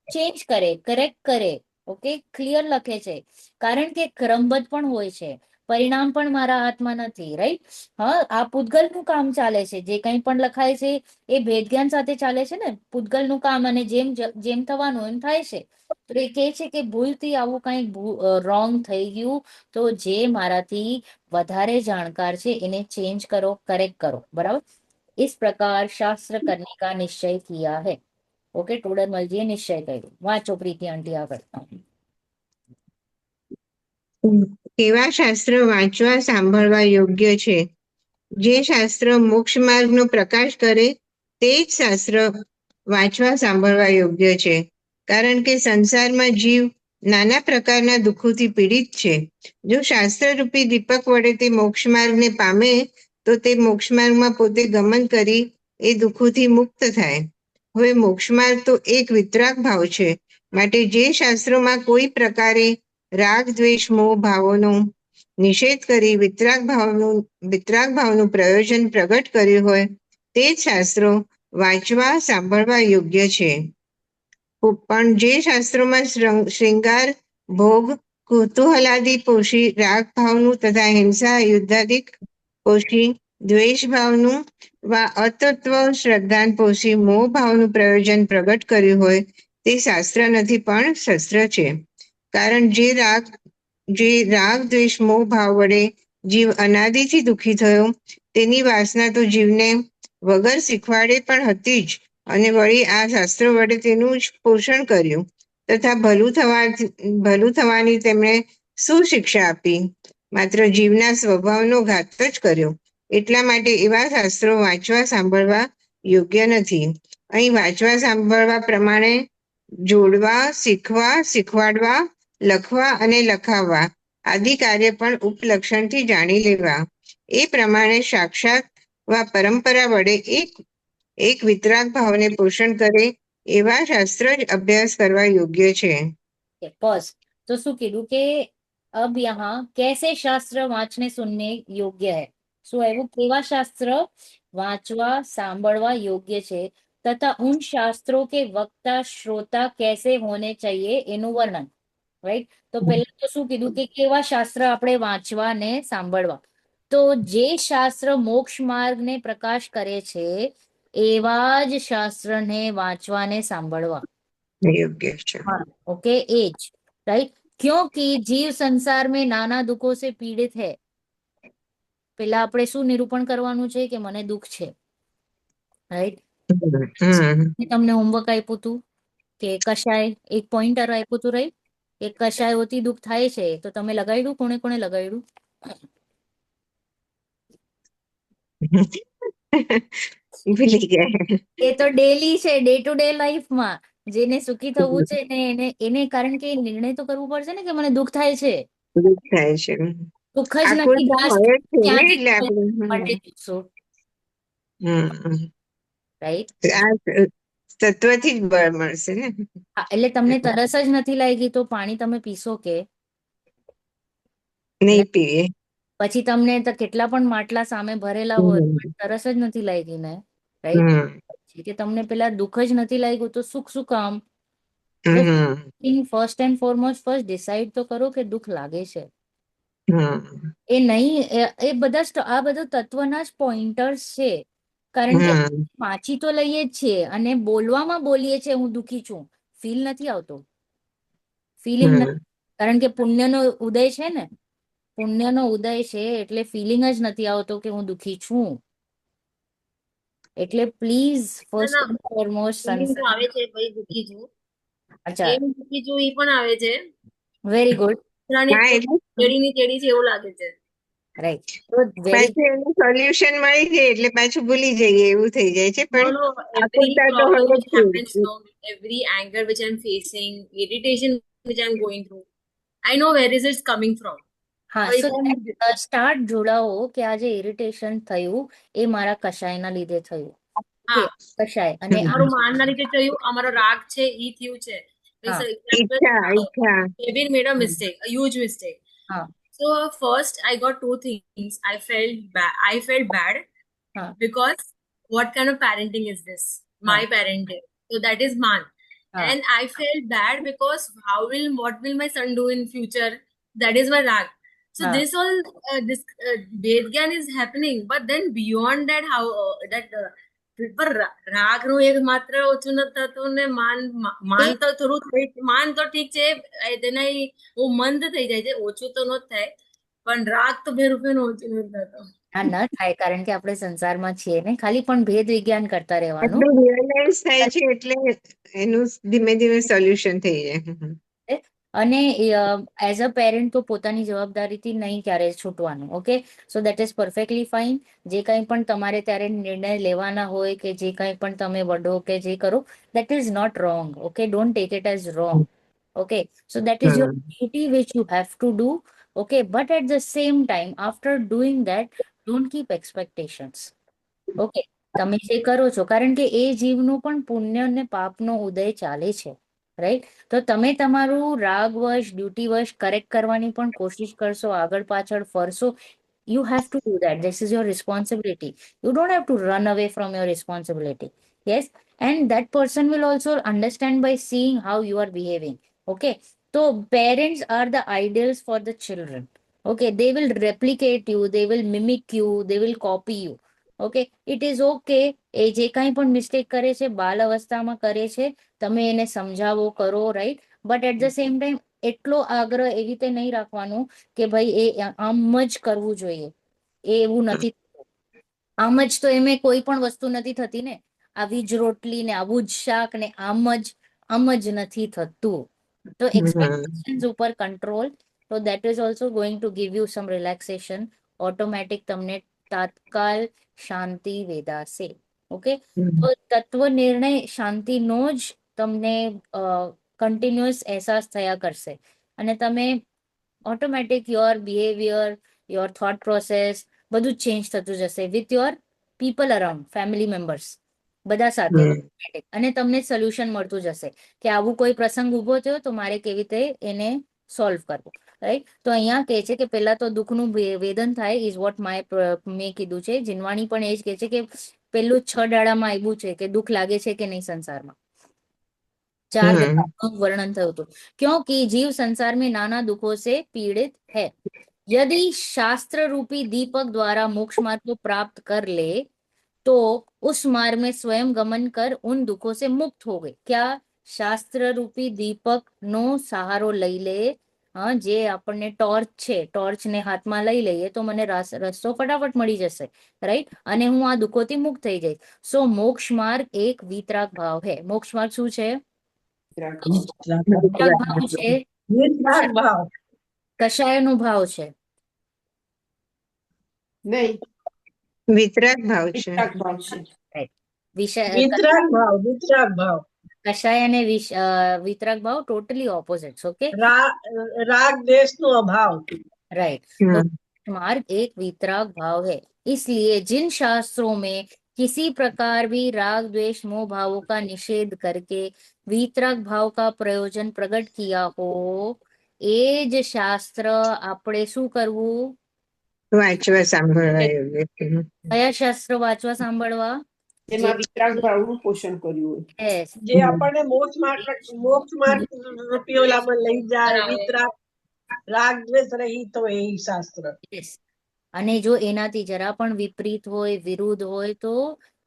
ચેન્જ કરે કરેક્ટ કરે ઓકે ક્લિયર લખે છે કારણ કે ક્રમબદ્ધ પણ હોય છે પરિણામ પણ મારા હાથમાં નથી રાઈટ હા આ પૂતગલનું કામ ચાલે છે જે કંઈ પણ લખાય છે એ ભેદજ્ઞાન સાથે ચાલે છે ને પૂતગલનું કામ અને જેમ જેમ થવાનું એમ થાય છે તો એ કહે છે કે ભૂલથી આવું કંઈક રોંગ થઈ ગયું તો જે મારાથી વધારે જાણકાર છે એને ચેન્જ કરો કરેક્ટ કરો બરાબર इस प्रकार शास्त्र करने का निश्चय किया है ओके टोडरमलजीए निश्चय કર્યો વાંચો પ્રીતિ આંટી આગળ કેવા શાસ્ત્ર વાંચવા સાંભળવા યોગ્ય છે જે શાસ્ત્ર મોક્ષ માર્ગનો પ્રકાશ કરે તે જ શાસ્ત્ર વાંચવા સાંભળવા યોગ્ય છે કારણ કે સંસારમાં જીવ નાના પ્રકારના દુઃખોથી પીડિત છે જો શાસ્ત્ર રૂપી દીપક વડે તે મોક્ષ માર્ગને પામે તો તે મોક્ષ માર્ગમાં પોતે ગમન કરી એ દુઃખોથી મુક્ત થાય હવે મોક્ષ માર્ગ તો એક વિતરાગ ભાવ છે માટે જે શાસ્ત્રોમાં કોઈ પ્રકારે રાગ દ્વેષ મોહ ભાવોનો નિષેધ કરી વિતરાગ ભાવનું પ્રયોજન પ્રગટ કર્યું હોય તે જ શાસ્ત્રો વાંચવા સાંભળવા યોગ્ય છે પણ જે શાસ્ત્રોમાં શ્રૃંગાર ભોગ કુતૂહલાદિ પોષી રાગ ભાવનું તથા હિંસા યુદ્ધાદિક પોષી દ્વેષ ભાવનું વા અતત્વ શ્રદ્ધાન પોષી મોહ ભાવનું પ્રયોજન પ્રગટ કર્યું હોય તે શાસ્ત્ર નથી પણ શસ્ત્ર છે કારણ જે રાગ દ્વેષ મોહ ભાવ વડે જીવ અનાદિથી દુઃખી થયો તેની વાસના તો જીવને વગર શીખવાડે પણ હતી જ અને વળી આ શાસ્ત્રો વડે તેનું જ પોષણ કર્યું તથા ભલું થવાની તેમણે શું શિક્ષા આપી માત્ર જીવના સ્વભાવનો ઘાત જ કર્યો એટલા માટે એવા શાસ્ત્રો વાંચવા સાંભળવા યોગ્ય નથી અહીં વાંચવા સાંભળવા પ્રમાણે જોડવા શીખવા શીખવાડવા લખવા અને લખાવવા આદિ કાર્ય પણ ઉપલક્ષણથી જાણી લેવા એ પ્રમાણે સાક્ષાત વા પરંપરા વડે એક વિતરાગ ભાવને પોષણ કરે એવા શાસ્ત્ર જ અભ્યાસ કરવા યોગ્ય છે बस तो શું કીધું કે अब यहाँ कैसे शास्त्र वांचने सुनने योग्य है શું આવ્યું કેવા શાસ્ત્ર વાંચવા સાંભળવા યોગ્ય છે तथा उन शास्त्रों के वक्ता श्रोता कैसे होने चाहिए એનું વર્ણન રાઈટ તો પહેલા તો શું કીધું કે કેવા શાસ્ત્ર આપણે વાંચવા ને સાંભળવા તો જે શાસ્ત્ર મોક્ષ માર્ગને પ્રકાશ કરે છે એવા જ શાસ્ત્રને વાંચવા ને સાંભળવા યોગ્ય છે हाँ ओके एज राइट क्योंकि जीव संसार में नाना दुखों से पीड़ित है પેલા આપણે શું નિરૂપણ કરવાનું છે કે મને દુઃખ છે રાઈટ તમને હોમવર્ક આપ્યું હતું કે કશાય એક પોઈન્ટર આપ્યું હતું રાઈટ કે કશાયોથી દુઃખ થાય છે તો તમે લગાડ્યું કોણે કોણે લગાડ્યું ભૂલી ગયા એ તો ડેલી છે ડે ટુ ડે લાઈફમાં જેને સુખી થવું છે ને એને કારણ કે નિર્ણય તો કરવું પડશે ને કે મને દુઃખ થાય છે દુઃખ થાય છે દુઃખ જ આકુલ નથી લાસ્ટ હોય જ છે ને ક્યાંથી એટલે આપણે માટે જુસ્સો રાઈટ આ તત્વથી જ બળ મળશે ને એટલે તમને તરસ જ નથી લાગી તો પાણી તમે પીશો કે નહીં પીએ પછી તમને તો કેટલા પણ માટલા સામે ભરેલા હોય પણ તરસ જ નથી લાગી ને રાઈટ કે તમને પેલા દુઃખ જ નથી લાગ્યું તો સુખ શું કામ તો first and foremost first decide તો કરો કે દુઃખ લાગે છે એ નહીં એ બધા આ બધું તત્વના જ પોઈન્ટર્સ છે કારણ કે વાંચી તો લઈએ જ છીએ અને બોલવામાં બોલીએ છીએ હું દુઃખી છું ફીલ નથી આવતો ફિલિંગ નથી કારણ કે પુણ્યનો ઉદય છે ને પુણ્યનો ઉદય છે એટલે ફિલિંગ જ નથી આવતો કે હું દુઃખી છું એટલે please first and foremost feeling તો આવે છે ભાઈ દુઃખી છું અચ્છા કેમ દુઃખી છું એ પણ આવે છે વેરી ગુડ કૂતરાની હા એટલે ચેડીની ચેડી છે એવું લાગે છે. રાઈટ. તો વેરી પાછું એનું સોલ્યુશન મળી જાય એટલે પાછું ભૂલી જઈએ એવું થઈ જાય છે, No, પણ no, every આકુલતા તો problem હોય which જ happens, છે. no, every anger which I'm facing, irritation which I'm going through, I know where is it coming from. હા. But so if I'm start જોડાઓ કે આ જે ઇરિટેશન થયું એ મારા કશાયના લીધે થયું. ઓકે, હા કશાય. અને આ અમારું માનના રીતે થયું, અમારો રાગ છે ઈ થયું છે. હા. ઈચ્છા Kevin made a mistake, a huge mistake. હા. So first I got two things. I felt bad હા. because what kind of parenting is this? My parenting. So that is man. હા. And I felt bad because what will my son do in future? That is my rag. So હા. this all this Vedgyan is happening, but then beyond that, how that પર રાગનું એક માત્ર ઓછું નથી થતું ને માન તો થોડું માન તો ઠીક છે તેના બહુ મંદ થઈ જાય છે, ઓછું તો નથી થાય, પણ રાગ તો ભેરું ઓછું નથી થતો. આ ન થાય કારણ કે આપણે સંસારમાં છીએ ને, ખાલી પણ ભેદ વિજ્ઞાન કરતા રહેવાનું. એટલું રિયલાઇઝ થાય છે એટલે એનું ધીમે ધીમે સોલ્યુશન થઈ જાય. અને એઝ અ પેરેન્ટ તો પોતાની જવાબદારીથી નહીં ક્યારે છૂટવાનું. Okay, so that is perfectly fine. જે કંઈ પણ તમારે ત્યારે નિર્ણય લેવાના હોય કે જે કંઈ પણ તમે વડો કે જે કરો, that is not wrong. Okay, don't take it as wrong. Okay, so that is your duty which you have to do. Okay, but at the same time, after doing that, don't keep expectations. Okay, તમે જે કરો છો, કારણ કે એ જીવનું પણ પુણ્ય અને પાપનો ઉદય ચાલે છે. રાઈટ. તો તમે તમારું રાગવશ ડ્યુટીવશ કરેક્ટ કરવાની પણ કોશિશ કરશો, આગળ પાછળ ફરશો. You have to do that. This is your responsibility. You don't have to run away from your responsibility. Yes. And that person will also understand by seeing how you are behaving. Okay. So parents are the ideals for the children. Okay. They will replicate you. They will mimic you. They will copy you. Okay, it is okay. એ જે કાંઈ પણ mistake કરે છે બાલ અવસ્થામાં કરે છે, તમે એને સમજાવો કરો. Right. But at the same time એટલો આગ્રહ એવી રીતે નહીં રાખવાનું કે ભાઈ એ આમ જ કરવું જોઈએ. એ એવું નથી. આમ જ તો એમે કોઈ પણ વસ્તુ નથી થતી ને. આવી જ રોટલી ને આવું જ શાક ને આમ જ નથી થતું. તો એક્સપેક્ટેશન્સ ઉપર કંટ્રોલ. તો that is also going to give you some relaxation. Automatic તમને તાત્કાલ શાંતિ વેદાશે. ઓકે, તો તત્વ નિર્ણય શાંતિનો જ તમને કન્ટિન્યુઅસ અહેસાસ થયા કરશે. અને તમે automatic your behaviour, your thought process બધું જ ચેન્જ થતું જશે with your people around, family members બધા સાથે. અને તમને સોલ્યુશન મળતું જશે કે આવું કોઈ પ્રસંગ ઉભો થયો તો મારે કેવી રીતે એને સોલ્વ કરવું. રાઈટ. તો અહીંયા કહે છે કે પહેલા તો દુઃખનું વેદન થાય ઇઝ વોટ મેં કીધું છે. જીનવાણી પણ એ જ કહે છે કે પેલું 6 દાડામાં આવ્યું છે કે દુઃખ લાગે છે કે નહીં સંસારમાં. 4 दाड़ों वर्णन થયું હતું. क्योंकि जीव संसार में नाना दुखों से पीड़ित है. यदि शास्त्र रूपी दीपक द्वारा मोक्ष मार्ग को प्राप्त कर ले तो उस मार्ग में स्वयं गमन कर उन दुखों से मुक्त हो गए. क्या શાસ્ત્ર રૂપી દીપક નો સહારો લઈ લે. હા, જે આપણને ટોર્ચ છે, ટોર્ચ ને હાથમાં લઈ લઈએ તો મને રસ્તો ફટાફટ મળી જશે. રાઈટ. અને હું આ દુઃખોથી મુક્ત થઈ જઈશ. સો મોક્ષ માર્ગ એક વિતરાગ ભાવ હે. મોક્ષ માર્ગ શું છે? વિતરાગ ભાવ છે. નિર્ધાર ભાવ. કશાયનો ભાવ છે. નહીં, વિતરાગ ભાવ છે. વિતરાગ ભાવ છે. વિતરાગ ભાવ. કશાય અને વિતરાગ ભાવ ટોટલી ઓપોઝિટ. ઓકે, राग देश नो अभाव. राइट. तो मार्ग एक वितराग भाव है. इसलिए जिन शास्त्रों में किसी प्रकार भी राग द्वेष मोह भावों का निषेध करके वितराग भाव का प्रयोजन प्रकट किया हो એ જ શાસ્ત્ર આપણે શું કરવું? વાંચવા સાંભળવા યોગ્ય છે. કયા શાસ્ત્ર વાંચવા સાંભળવા? જેમાં વિતરાગ ભાવનું પોષણ કર્યું હોય. Yes. જે આપણને મોક્ષ માર્ગ રૂપી ઓલામાં લઈ જાય, વિતરાગ રાગ દ્વેષ રહિત હોય એ શાસ્ત્ર. Yes. અને જો એનાથી જરા પણ વિપરીત હોય, વિરુદ્ધ હોય તો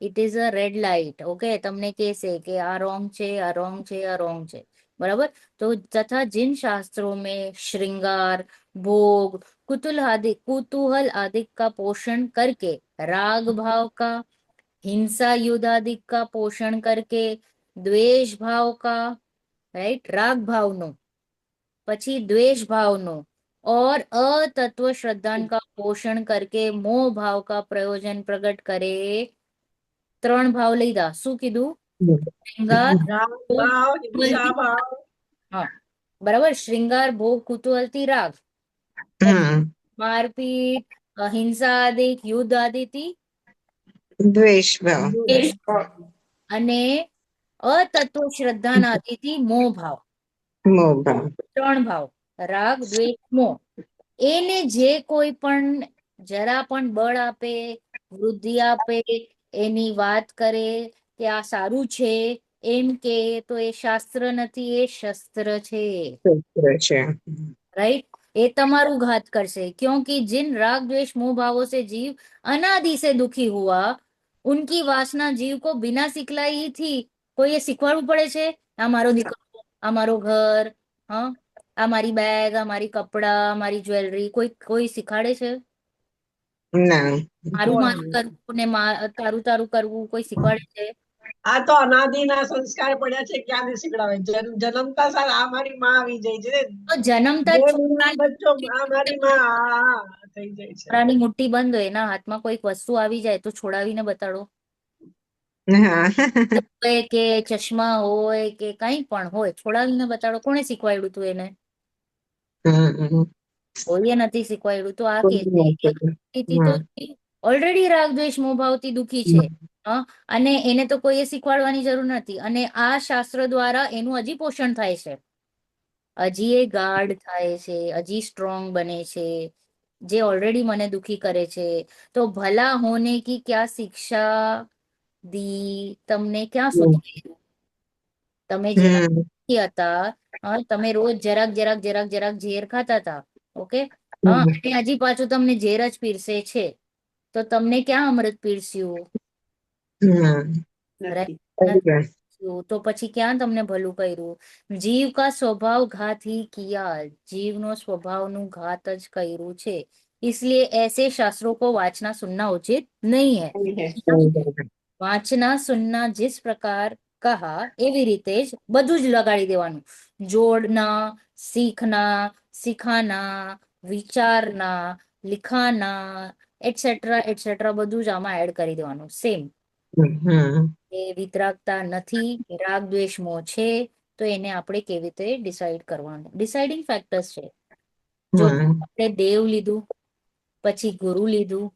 it is a red light. Okay, તમને કહેશે કે આ રોંગ છે, આ રોંગ છે, આ રોંગ છે. बराबर. तो तथा जिन शास्त्रों में श्रृंगार, भोग, कुतूहल आदि का पोषण करके राग भाव का, हिंसा युद्ध आदि का पोषण करके द्वेष भाव का, राइट, राग भाव नो, પછી દ્વેષ ભાવનો, और अतत्व श्रद्धान का पोषण करके मोह भाव का प्रयोजन प्रकट करे। 3 ભાવ લીધા. શું કીધું? શ્રૃંગાર, રાગ ભોગ, ભાવ, હિંસા કુતૂહલથી. ભાવ, હા, બરાબર. શ્રૃંગાર, ભોગ, કુતૂહલથી રાગ, હા, મારપીટ, હિંસા આદિ, યુદ્ધ આદિથી દ્વેષ ભાવ, દ્વેષ, અને અતત્વ શ્રદ્ધાના આદિથી મોહ ભાવ. મોહ ભાવ, 3 ભાવ: રાગ, દ્વેષ, મોહ. એને જે કોઈ પણ જરા પણ બળ આપે, વૃદ્ધિ આપે, એની વાત કરે કે આ સારું છે એમ કે, તો એ શાસ્ત્ર નથી, એ શસ્ત્ર છે. શસ્ત્ર છે. राइट? ये तमारू घात करसे, क्योंकि जिन राग द्वेष मोह भावों से जीव अनादि से दुखी हुआ, उनकी वासना जीव को बिना सिखलाई ही थी. કોઈ એ શીખવાડવું પડે છે? આ મારો દીકરો, આ મારો ઘર, હા, આ મારી બેગ, આ મારી કપડા, મારી જ્વેલરી, કોઈ કોઈ શીખાડે છે? ના, મારું મારું કરવું ને તારું તારું કરવું કોઈ શીખવાડે છે? આ તો અનાદિના સંસ્કાર પડ્યા છે, ક્યાં નહીં શીખડાવે. જન્મતા સાર આ મારી માં આવી જાય છે, તો જન્મતા બે જ મહિના બચ્ચો આ મારી માં થઈ જાય છે. છોકરાની મુઠ્ઠી બંધ હોય, એના હાથમાં કોઈક વસ્તુ આવી જાય તો છોડાવીને બતાડો. હા, હોય કે ચશ્મા હોય કે કંઈ પણ હોય, છોડાવીને બતાડો. કોણે શીખવાડ્યું તું એને? હમ, કોઈએ નથી શીખવાડ્યું. તો આ કોઈ કેસે કે નથી. તો હમ, ઓલરેડી રાગ દ્વેષ મોહ ભાવથી દુખી છે. હા, અને એને તો કોઈએ શીખવાડવાની જરૂર નથી, અને આ શાસ્ત્ર દ્વારા એનું હજી પોષણ થાય છે, હજી એ ગાઢ થાય છે, હજી સ્ટ્રોંગ બને છે. જે ઓલરેડી મને દુખી કરે છે, તો ભલા હોને કી ક્યાં શિક્ષા દી, તમને ક્યાં સુધી કર્યું? તમે જ્યાં હમ, દુખી હતા, તમે રોજ જરાક જરાક જરાક જરાક ઝેર ખાતા હતા. ઓકે, હા, હમ, અને હજી પાછું તમને ઝેર જ પીરસે છે, તો તમને ક્યાં અમૃત પીરસ્યું? હમ. નથી. તો પછી ક્યાં તમને ભલું કર્યું? જીવ કા સ્વભાવ ઘાત ही किया, જીવનો સ્વભાવનું ઘાત જ કર્યું છે. इसलिए ऐसे शास्त्रों को वाचना सुनना उचित नहीं है. વાંચના સુનના जिस प्रकार કહા, એવી રીતે જ બધું જ લગાડી દેવાનું. જોડના, सीखना, सिखाना, વિચારના, લિખાના, એટસેટ્રા એટસેટ્રા, બધું જ આમાં એડ કરી દેવાનું. સેમ. હમ, એ વિતરાગતા નથી, રાગ દ્વેષ મોહ છે, તો એને આપણે કેવી રીતે ડિસાઈડ કરવાનું? ડિસાઇડિંગ ફેક્ટર્સ છે. જો હમ, આપણે દેવ લીધું, પછી ગુરુ લીધું,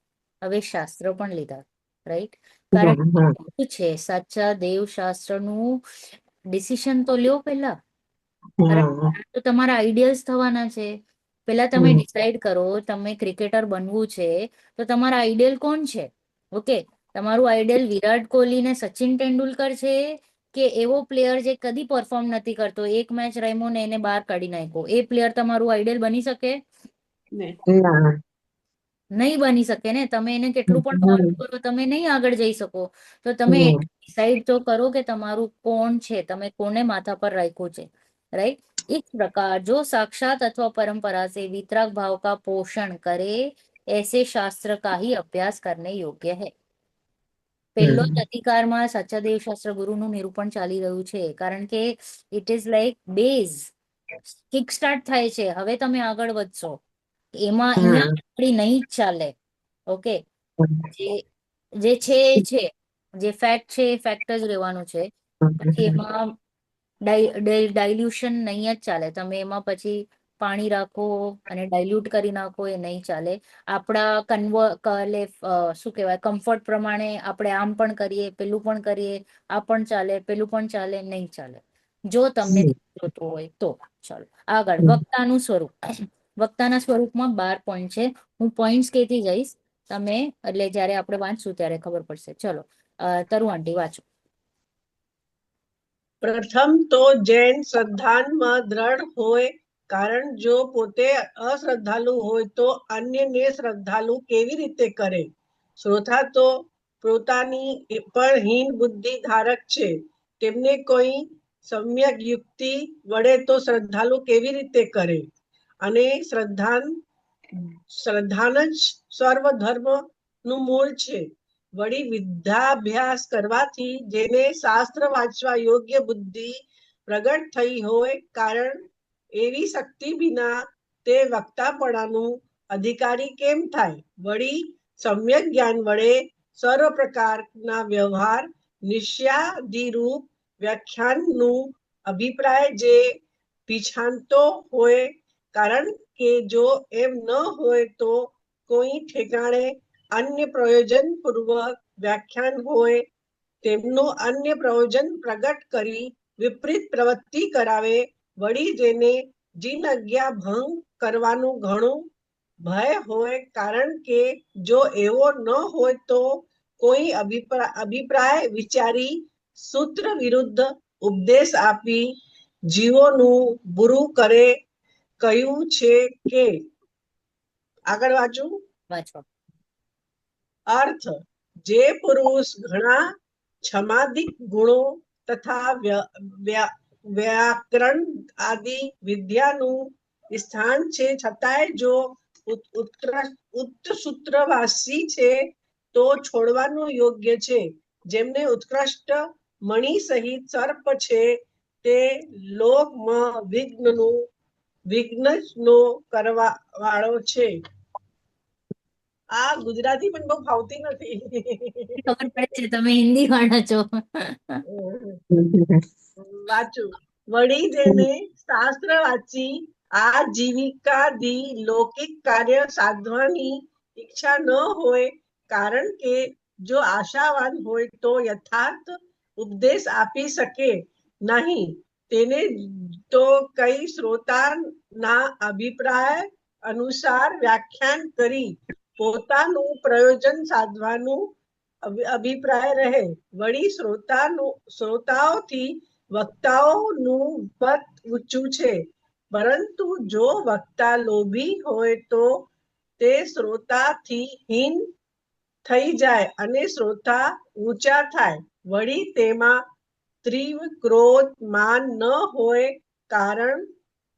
હવે શાસ્ત્ર પણ લીધા. રાઈટ? કારણ કે હમ, શું છે, સાચા દેવ શાસ્ત્રનું ડિસિશન તો લ્યો પહેલા. હમ, તો તમારા આઈડિયલ્સ થવાના છે. પહેલા તમે હમ, ડિસાઈડ કરો, તમે ક્રિકેટર બનવું છે, તો તમારા આઈડિયલ કોણ છે? ઓકે, તમારું આઈડિયલ વિરાટ કોહલી ને સચિન તેંડુલકર છે, કે એવો પ્લેયર જે કદી પરફોર્મ નથી કરતો, એક મેચ રમ્યો ને એને બહાર કાઢી નાખ્યો, એ પ્લેયર તમારું આઈડિયલ બની શકે? ને ના, નહીં બની શકે ને. તમે એને કેટલું પણ ફોલો હમ, કરો, તમે નહીં આગળ જઈ શકો. તો તમે હમ, ડિસાઈડ તો કરો કે તમારું કોણ છે, તમે કોને માથા પર રાખ્યું છે. राइट? इस प्रकार जो साक्षात अथवा परंपरा से वितराग भाव का पोषण करे, ऐसे शास्त्र का ही अभ्यास करने योग्य है. પહેલો જ હમ, અધિકારમાં સાચા દેવશાસ્ત્ર ગુરુનું નિરૂપણ ચાલી રહ્યું છે, કારણ કે it is like base, kick start થાય છે. હવે તમે આગળ વધશો, એમાં અહીંયા હમ, આપણી નહીં જ ચાલે. ઓકે, જે જે છે એ છે, જે ફેક્ટ છે એ ફેક્ટ જ રહેવાનું છે. પછી એમાં ડાયલ્યુશન નહીં જ ચાલે. તમે એમાં પછી પાણી રાખો અને ડાયલ્યુટ કરી નાખો, એ નહીં ચાલે. આપણા શું કહેવાય, કમ્ફર્ટ પ્રમાણે આપણે આમ પણ કરીએ, પેલું પણ કરીએ, આ પણ ચાલે, પેલું પણ ચાલે, નહીં ચાલે. જો તમને જોતું હોય તો. ચાલો આગળ. વક્તાનું સ્વરૂપ. વક્તાના સ્વરૂપમાં 12 પોઈન્ટ છે. હું પોઈન્ટ્સ કહેતી જઈશ, તમે એટલે જ્યારે આપણે વાંચશું ત્યારે ખબર પડશે. ચલો, તરુ આંટી વાંચો. પ્રથમ તો જૈન શ્રદ્ધામાં દ્રઢ હોય, કારણ જો પોતે અશ્રદ્ધાળુ હોય તો અન્યને શ્રદ્ધાળુ કેવી રીતે કરે? શ્રોતા તો પોતાની પણ હીન બુદ્ધિ ધારક છે, તેમને કોઈ સમ્યક યુક્તિ વડે તો શ્રદ્ધાળુ કેવી રીતે કરે? અને શ્રદ્ધાન જ સર્વ ધર્મ નું મૂળ છે. વળી વિદ્યાભ્યાસ કરવાથી જેને શાસ્ત્ર વાંચવા યોગ્ય બુદ્ધિ પ્રગટ થઈ હોય, કારણ એવી શક્તિ વિના તે વક્તાપણાનું અધિકારી કેમ થાય? વળી સમ્યક જ્ઞાન વડે સર્વ પ્રકારના વ્યવહાર નિશ્યાદિરૂપ વ્યાખ્યાનનું અભિપ્રાય જે પીછાણતો હોય, કારણ કે જો એમ ન હોય તો કોઈ ઠેકાણે અન્ય પ્રયોજન પૂર્વક વ્યાખ્યાન હોય, તેમનું અન્ય પ્રયોજન પ્રગટ કરી વિપરીત પ્રવૃત્તિ કરાવે. વળી જેને જીન આજ્ઞા ભંગ કરવાનું ઘણું ભય હોય, કારણ કે જો એવો ન હોય તો કોઈ અભિપ્રાય વિચારી સૂત્ર વિરુદ્ધ ઉપદેશ આપી જીવોનું બુરું કરે. કહ્યું છે કે, આગળ વાંચું. વાંચો. અર્થ: જે પુરુષ ઘણા છમાદિક ગુણો તથા વ્યાકરણ આદિ વિદ્યાનું સ્થાન છે, છતાંય જો ઉત્તરસૂત્રવાસી છે તો છોડવાનું યોગ્ય છે. જેમને ઉત્કૃષ્ટ મણિ સહિત સર્પ છે, તે લોકમાં વિઘ્નનો કરવા વાળો છે. આ ગુજરાતી પણ બહુ ફાવતી નથી. ખબર પડે છે તમે હિન્દી વાળા છો. વાંચું. વળી જેને શાસ્ત્ર વાંચી આજીવિકાદી લૌકિક કાર્ય સાધવાની ઈચ્છા ન હોય, કારણ કે જો આશાવાન હોય તો યથાર્થ ઉપદેશ આપી શકે નહીં, તેને તો કઈ શ્રોતાના અભિપ્રાય અનુસાર વ્યાખ્યાન કરી પોતાનું પ્રયોજન સાધવાનું અભિપ્રાય રહે. વળી શ્રોતાઓથી વક્તાઓનું પદ ઊંચું છે, પરંતુ જો વક્તા લોભી હોય તો તે શ્રોતાથી હીન થઈ જાય અને શ્રોતા ઊંચા થાય. વળી તેમાં તીવ્ર ક્રોધ માન ન હોય, કારણ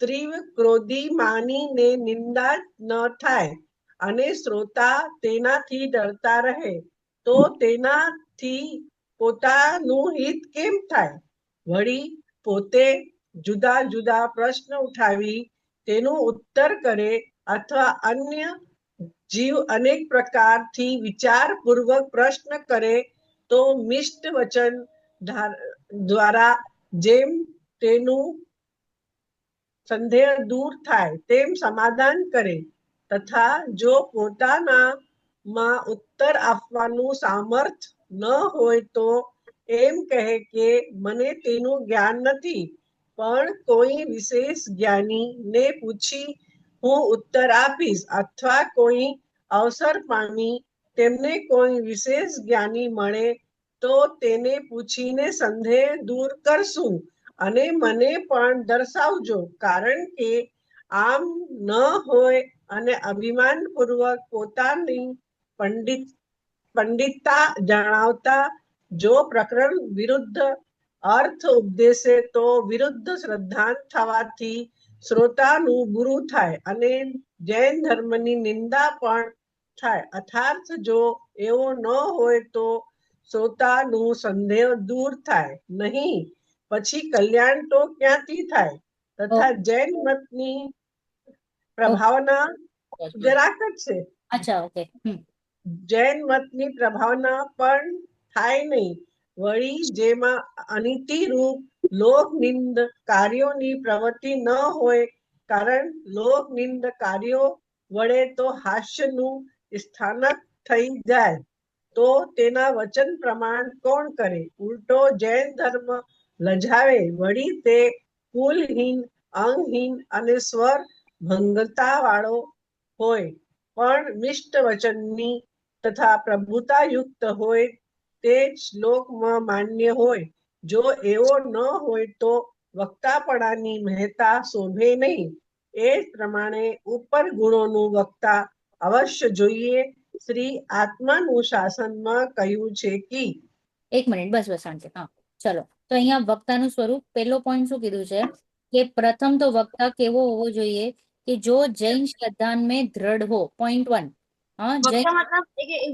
તીવ્ર ક્રોધી માનીને નિંદા ન થાય અને શ્રોતા તેનાથી ડરતા રહે, તો તેનાથી પોતાનું હિત કેમ થાય? વળી પોતે જુદા જુદા પ્રશ્ન ઉઠાવી તેનો ઉત્તર કરે, અથવા અન્ય જીવ અનેક પ્રકારથી વિચારપૂર્વક પ્રશ્ન કરે, તો મિષ્ટ વચન દ્વારા જેમ તેનું સંદેહ દૂર થાય તેમ સમાધાન કરે, તથા જો પોતાનામાં ઉત્તર આપવાનું સામર્થ્ય ન હોય તો એમ કહે કે મને તેનું જ્ઞાન નથી, પણ કોઈ વિશેષ જ્ઞાનીને પૂછી હું ઉત્તર આપીશ, અથવા કોઈ અવસર પામી તેમને કોઈ વિશેષ જ્ઞાની મળે તો તેને પૂછીને સંદેહ દૂર કરશું અને મને પણ દર્શાવજો. કારણ કે આમ ન હોય અને અભિમાન પૂર્વક પોતાની પંડિતતા જણાવતા જો પ્રકરણ વિરુદ્ધ અર્થ ઉપદેશે તો વિરુદ્ધ શ્રદ્ધાંત થવાથી શ્રોતાનું બુરું થાય અને જૈન ધર્મની નિંદા પણ થાય. અર્થાત જો એવો ન હોય તો શ્રોતાનું સંદેહ દૂર થાય નહીં, પછી કલ્યાણ તો ક્યાંથી થાય? તથા જૈન મતની પ્રભાવના જરાક જ છે. અચ્છા, ઓકે. જૈન મતની પ્રભાવના પણ થાય નહીં. વળી જેમાં અનિતિરૂપ લોકનિંદ કાર્યોની પ્રવૃત્તિ ન હોય, કારણ લોકનિંદ કાર્યો વડે તો હાસ્યનું સ્થાનક થઈ જાય, તો તેના વચન પ્રમાણ કોણ કરે? ઉલટો જૈન ધર્મ લજાવે. વળી તે કુલહીન, અંગહીન અને સ્વર ભંગતા વાળો હોય, પણ મિષ્ટ વચનની તથા પ્રભુતા યુક્ત હોય, તે શ્લોકમાં માન્ય હોય. જો એવો ન હોય તો વક્તાપણાની મહેતા શોભે નહીં. એ પ્રમાણે ઉપર ગુણોનું વક્તા અવશ્ય જોઈએ. શ્રી આત્માનુશાસનમાં કહ્યું છે કે, એક મિનિટ, બસ શાંતિ. હા, ચલો. તો અહીંયા વક્તાનું સ્વરૂપ, પહેલો પોઈન્ટ શું કીધું છે કે પ્રથમ તો વક્તા કેવો હોવો જોઈએ કે જો જૈન શ્રદ્ધાન में दृढ़ हो. पॉइंट 1. हाँ, जैन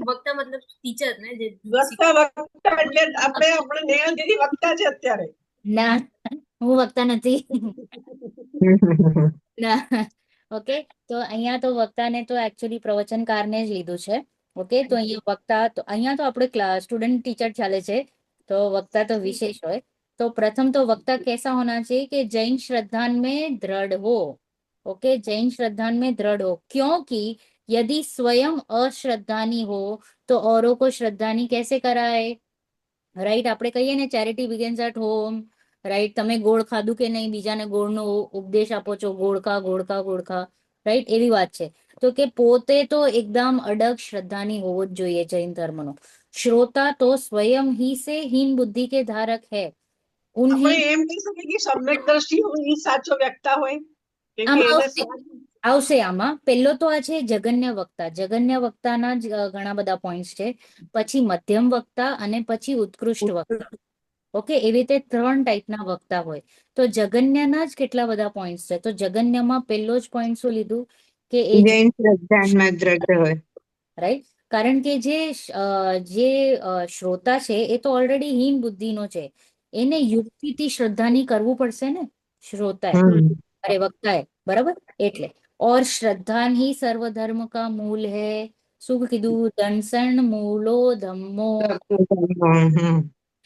વક્તા મતલબ ટીચર ને જે વક્તા એટલે આપણે નેહલ દીદી વક્તા છે અત્યારે. ના, હું વક્તા નથી. ના, ઓકે, તો અહીંયા તો વક્તાને તો એકચ્યુઅલી પ્રવચનકારને જ લીધું છે. ઓકે, તો અહીંયા વક્તા તો અહીંયા તો આપણે સ્ટુડન્ટ टीचर ચાલે છે, तो वक्ता तो विशेष હોય. तो प्रथम तो वक्ता कैसा होना चाहिए कि जैन श्रद्धान में दृढ़ हो. ओके, जैन श्रद्धान में दृढ़ हो, क्योंकि यदि स्वयं अश्रद्धानी हो तो औरों को श्रद्धानी कैसे कराए. રાઈટ, આપણે કહીએ ને charity begins at home. Right, તમે ગોળ ખાધું કે નહીં, બીજાને ગોળનો ઉપદેશ આપો છો, ગોળખા ગોળખા ગોળખા. રાઈટ, એવી વાત છે. તો કે પોતે તો એકદમ અડગ શ્રદ્ધાની હોવો જ જોઈએ જૈન ધર્મનો. શ્રોતા તો સ્વયં ही से हीन बुद्धि के धारक है. આપણે उन्हें એમ કહી શકીએ કે સમ્યકદર્શી હોય એ સાચો વ્યક્તા હોય, કેમ કે આમાં એને આવશે આમાં પહેલો તો આ છે જગન્ય વક્તા. જગન્ય વક્તાના જ ઘણા બધા પોઈન્ટ્સ છે. પછી મધ્યમ વક્તા અને પછી ઉત્કૃષ્ટ વક્તા. ઓકે, એવી રીતે 3 ટાઈપના વક્તા હોય. તો જગન્યના જ કેટલા બધા પોઈન્ટ્સ છે. તો જગન્યમાં પહેલો જ પોઈન્ટ શું લીધું કે એ જૈન શ્રદ્ધામાં દ્રઢ હોય. રાઈટ, કારણ કે જે શ્રોતા છે એ તો ઓલરેડી હીન બુદ્ધિનો છે. એને યુક્તિથી શ્રદ્ધાની કરવું પડશે ને શ્રોતાએ, અરે વક્તાએ, બરાબર. એટલે ઓર શ્રદ્ધા ही सर्वधर्म का मूल है. શું કીધું? દંસણ મૂલો ધમ્મો.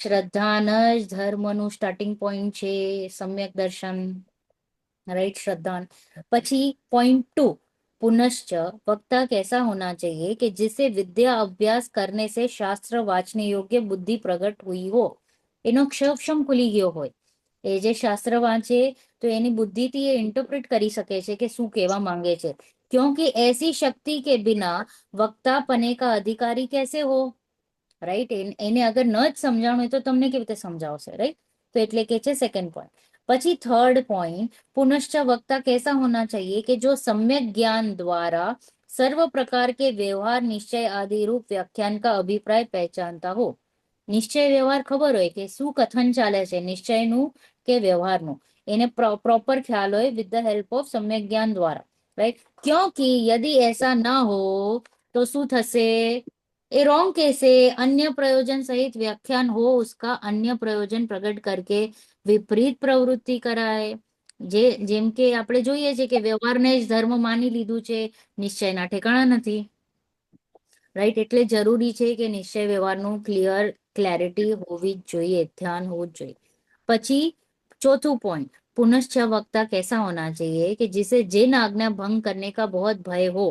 શ્રદ્ધાન જ ધર્મનું સ્ટાર્ટિંગ પોઈન્ટ છે, સમ્યક દર્શન. राइट, श्रद्धान. પછી पॉइंट 2, पुनश्च वक्ता कैसा होना चाहिए कि जिसे विद्या अभ्यास करने से शास्त्र वाचने योग्य बुद्धि प्रकट हुई हो. એનો ક્ષમ ખુલી ગયો હોય. એ જે શાસ્ત્ર વાંચે તો એની બુદ્ધિથી એ ઇન્ટરપ્રેટ કરી શકે છે કે શું કહેવા માંગે છે. क्योंकि ऐसी शक्ति के बिना वक्ता पने का अधिकारी कैसे हो. રાઈટ, એને અગર ન જ સમજાણું હોય તો તમને કેવી રીતે સમજાવશે. રાઈટ, તો એટલે કે છે સેકન્ડ પોઈન્ટ. પછી थर्ड पॉइंट, पुनश्च वक्ता कैसा होना चाहिए कि जो सम्यक ज्ञान द्वारा सर्व प्रकार के व्यवहार निश्चय आदि रूप व्याख्यान का अभिप्राय पहचानता हो. નિશ્ચય વ્યવહાર ખબર હોય કે શું કથન ચાલે છે નિશ્ચયનું કે વ્યવહારનું, એને પ્રોપર ખ્યાલ હોય વિથ ધ હેલ્પ ઓફ સમ્યક જ્ઞાન દ્વારા. રાઈટ, क्योंकि यदि ऐसा ना हो तो શું થશે, એ रोंग कैसे अन्य प्रयोजन सहित व्याख्यान हो उसका अन्य प्रयोजन प्रकट करके विपरीत प्रवृत्ति कराए. જેમ કે આપણે જોઈએ છે કે વ્યવહારને જ ધર્મ માની લીધું છે, નિશ્ચયના ઠેકાણા નથી. રાઈટ, એટલે જરૂરી છે કે નિશ્ચય વ્યવહારનું ક્લેરિટી હોવી જ જોઈએ, ધ્યાન હોવું જ જોઈએ. પછી ચોથું पॉइंट, पुनश्च वक्ता कैसा होना चाहिए कि जिसे जिन आज्ञा भंग करने का बहुत भय हो.